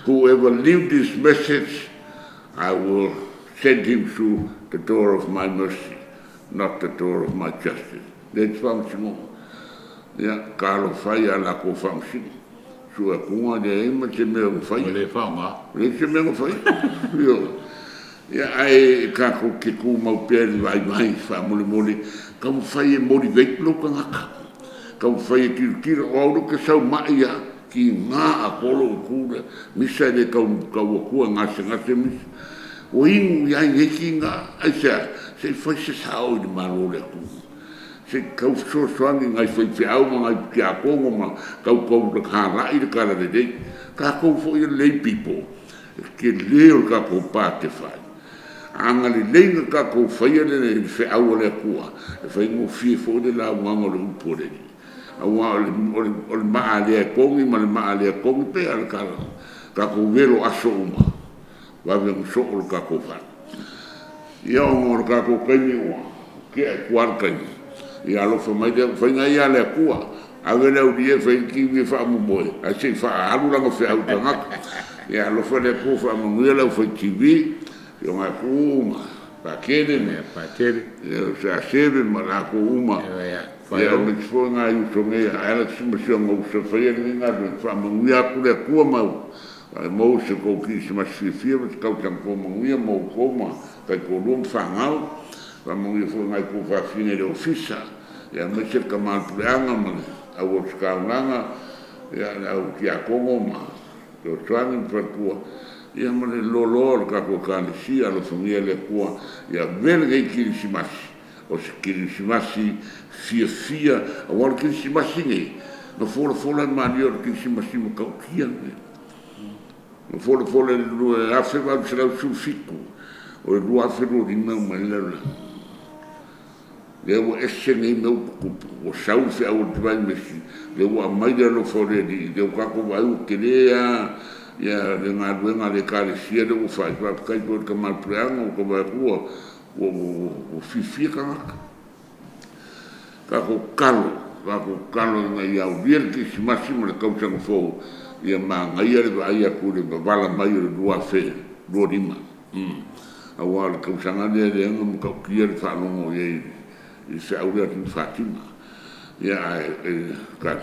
whoever lived this message, I will send him through the door of my mercy, not the door of my justice. That's functional. Yeah, Carlo Faya la ko function. So a kunga de ima te mea fai. le whaunga Le te mea fai. Yo. Yeah, ai ka ko ke ku mau pere vai mai fa mole mole. Ka mo fai e motivate lo ka ngaka. Ka mo fai e kira o au ke sau mai ya. Ki ngā apolo o kūra, misa le kua ngase misa. O ingu iai ngeki ngā, ai se whai se sao i le maro le kūra. Se kau soangi ngai whai whiau ma ngai ki a kongo ma kau le kārai le kara le dei. Ka kou fo i lay people, ke leo ka kou pā te whai. Anga le lenga ka kou whai le whiau le kua, e whai ngō fie fo le la wanga le upore ni. Awa o le maa lea kongi ma le maa lea kongi pe ala kala ka ko velo aso uma wa ve so o ka ko fa ia o ngor ka ko kaimi wa ke kwar kaimi ia lo fa mai de fa nga ia le kua a ve le o die fa ki vi fa mo boy a se fa alu la mo fa au tanga ia lo fa le ko fa mo ia lo fa ki vi Yo ngai kuma. Pakele. Pakele. Yo sa sebe ma la kuma. Ya me fo ngai usonge ala simasio ngo se faia ni ngado fa manguia kule kua mau. Mo se ko ki se masifia me ka utam ko manguia mo koma ka ko lum fangau. Fa manguia fo ngai ko fa fine de ofisa. Ya me se ka mal preanga ma au ska nganga ya au ki a kongo ma. To twangi fa kua. Ya me lo ka ko kan si alo famia le kua ya vel ge ki si mas. O se kirisimasi fia a wala kirisimasi nei no fola mani o kirisimasi mo kaukia ne no fola no afe va se la sufico o no afe no di não mas le esse nei no o sau se au vai mesi le o mai de no fore di de o kako vai o queria ya de na duenga de cara sia de o faz vai kai por que mal preano o vai rua o fifika ka ko kalo na ia o vir ki si masimo le kausa fo ia ma ngai le ia ku le bala mai le dua fe do rima a wal kausa ngale le ngam ka ki le fa no ye i se au le fatima ia ka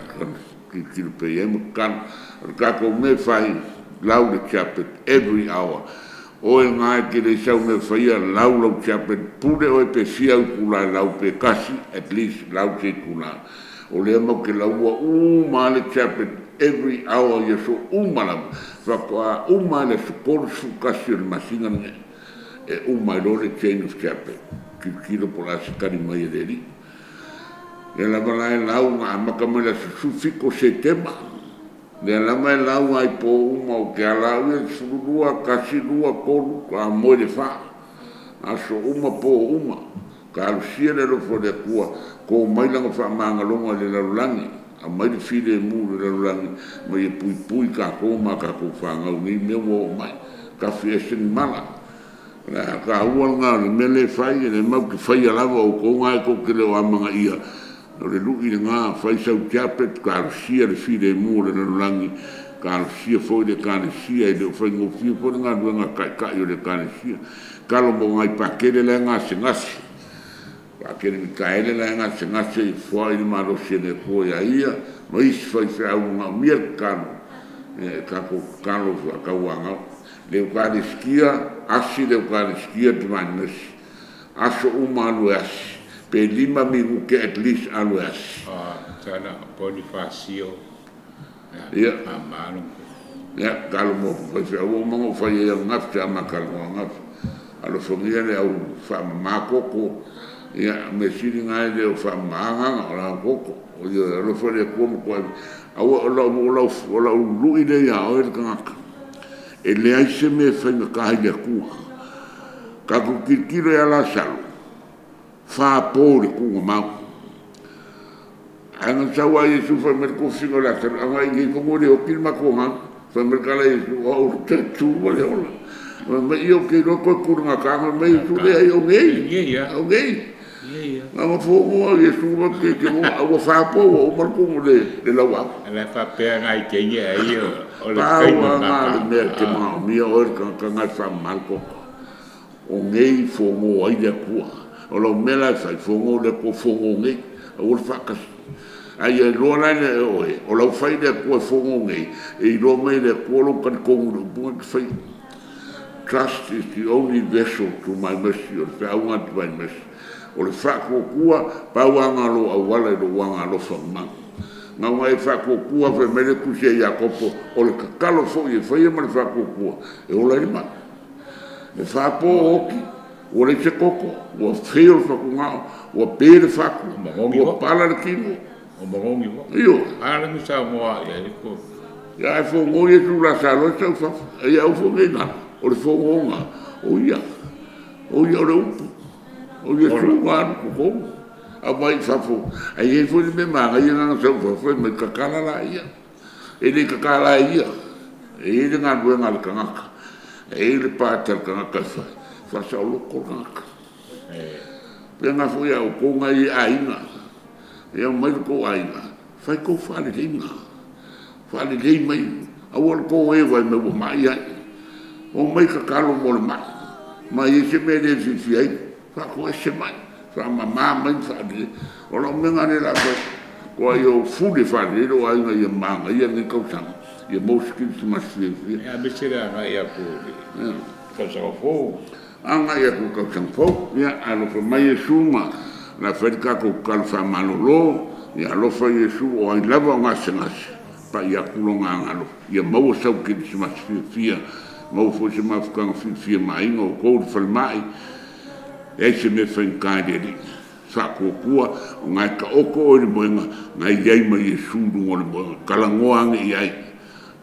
ki le pm ka ko me fai lau le chapet every hour o e ngai ki le sau me faia lau chapet pure o e pe sia kula lau pe kasi at least lau te kula o le mo ke lau ma le chapet every hour ye so mala fa ko ma le support su kasi le masinga e ma le change of chapet ki lo pola se kari mai de ri e la bala lau ma kamela su fiko se tema le la mai lau ai po uma o ke ala u su lua kasi lua ko a mo de fa aso uma po uma ka lu siele lo fo de kua ko mai langa fa manga longa le la langi a mai de file mu le la langi mai pui ka ko ma ka ko fa nga ni me wo mai ka fiesen mala na ka uanga me le fai le mau ki fai ala o ko ngai ko ke le wa manga ia no le lu'i le ngā whai sau chapet ka alusia le fide mua le nanulangi ka alusia foi le kānesia e le whai ngofia po le ngā duanga kai o le kānesia ka lo mo ngai pakele le ngā sengasi pakele mi kaele le ngā sengasi i whai ni marosia le koi a ia ma isi whai whai ngā mia kano ka ko kano ka wanga le kāneskia asi le kāneskia te manasi aso umalu asi pe 5 minggu ke at least aluas. Sana Bonifacio. Ya. Amano. Ya, kalau mau fazer o mau fazer ngaf sama kalau ngaf. Alo família le au fa makoko. Ya, mesiri ngai le fa manga ora koko. O yo lo fole como ko au lo lu ide ya o el kanga. Ele ai se me fa ka ya ku. Ka ku kiro ya la salo. Fa pole ku mau anga sawa yesu fa merko singo la ter anga ngi ko mo o kilma ko ma fa merkala yesu o te tu wale ola ma io ke ro ko kurunga ka ma me tu le yo ngi o ngi ma fo mo yesu ma ke mo o fa po o mar ko mo le la wa la fa pe ngai ke ngi ai o le kai ma le mer ke ma mi o ka ngai fa mal ko o ngi fo mo ai de ku o lo mela fai fongo le ko fongo ngi o fa ka ai lo la le o lo fai le ko fongo ngi e lo me le ko lo kan ko no bu fai trust is the only vessel to my mercy or fa want my mercy o le fa ko kua pa wanga lo a wala lo wanga lo fa ma na mai fa ko kua fe me le ku se ya kopo o le kakalo fo ye fa ye ma fa ko kua e o la ma e fa po oki o le se koko, o feo whakunga, o pere whaku, o pala le kino. O marongi mo. Iyo. Ala mi sa moa, ia e ko. Ia e whongo e tu la sa loa sau whafu. Ia au whongo e nana, o le whongonga, o ia. O ia o le upu. O ia su anu kukongo. A mai whafu. A ia e whoni me manga, ia nana sau whafu, e me kakala la ia. E le kakala ia. E le ngā duenga le kangaka. E le pātar kangaka whai. Fasa o loko ngaka. Pea ngā fui au konga i aina. E au mai ko aina. Fai ko whale reina. Whale rei mai. Au al ko e vai me o mai ai. O mai ka kalo mo le mai. ma i se me le fi ai fa ko se mai fa mama mai fa di o lo me ngane la ko io fu di fa di lo ai ngai manga ia ni ko sang ia mo skil se mas fi e a besera nga ia ko ka sa fo anga ia ko sang fo ia alo fa mai suma na ferka ko kal fa malolo ia lo fa Yesu o ai lava ngas pa ia kulonga ngalo ia mau sa ki se mas fi mau fo se ma fukanga fi mai no ko fal mai e se me fen ka de sa ko kua ngai ka oko o ni moenga ngai yai mai Yesu ngol mo kala ngoang ai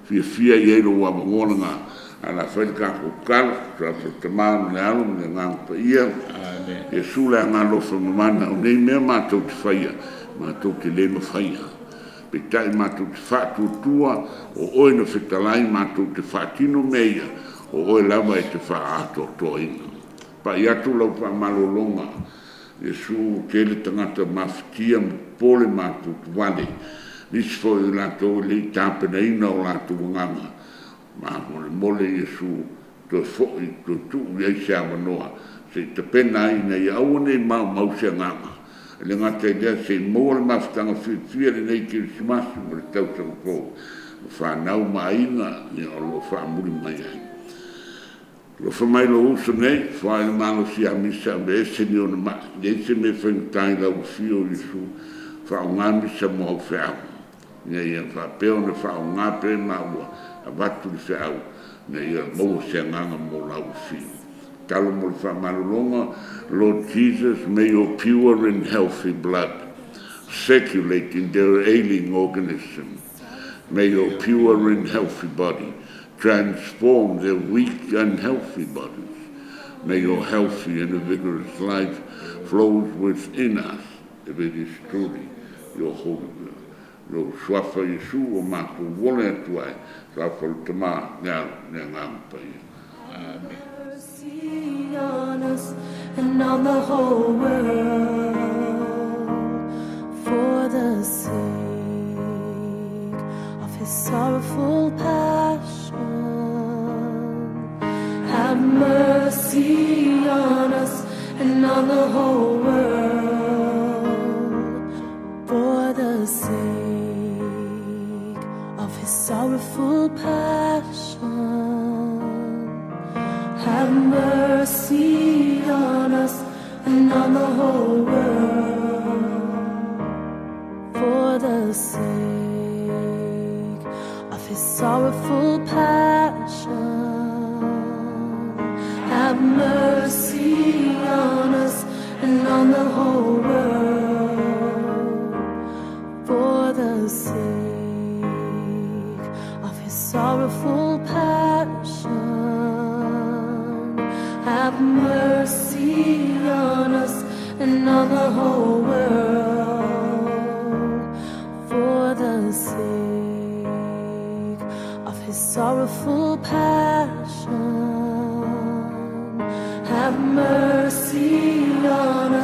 fi ia lo wa ngolanga ala ferka ko kal sa te man na lo ngang pa ia Yesu la ngalo fo mana o nei me ma to faia ma to ke le ma faia pe tai ma tu fa tu tua o oi no fetalai ma tu te fa tino meia o oi lava e te fa ato to ina pa ia tu lau pa malolonga Yesu ke le tangata maftia pole ma tu wale nis fo i la to le tape na ina o la tu nganga ma mole Yesu to fo i to tu ia sia manoa se te pena ina ia one mau se nganga le ngata idea se moa le mafutanga whiwhia le nei ki simasu mo le tautanga po wha nau maina ni o lo wha muri mai ai lo wha mai lo uso nei wha le malo si a misa me ese ni o na mai le ese me whentai lau fio i su wha o ngā misa mo au whiau ne ia wha peo na wha o ngā pe maua a watu li whiau ne ia mo se nganga mo lau fio talo mo le whamalolonga, Lord Jesus, may your pure and healthy blood circulate in their ailing organism. May your pure and healthy body transform their weak and healthy bodies. May your healthy and vigorous life flow within us, if it is truly your holy will. Lo swafa Yesu o mako wole atuai, swafa le tama ngā ngampai. Amen. Mercy on us and on the whole world, for the sake of his sorrowful passion. Have mercy on us and on the whole world, for the sake of his sorrowful passion. Have mercy on us and on the whole world, for the sake of his sorrowful passion. Have mercy on us and on the whole world, for the sake of his sorrowful passion. Have mercy on us and on the whole world, for the sake of his sorrowful passion. Have mercy on us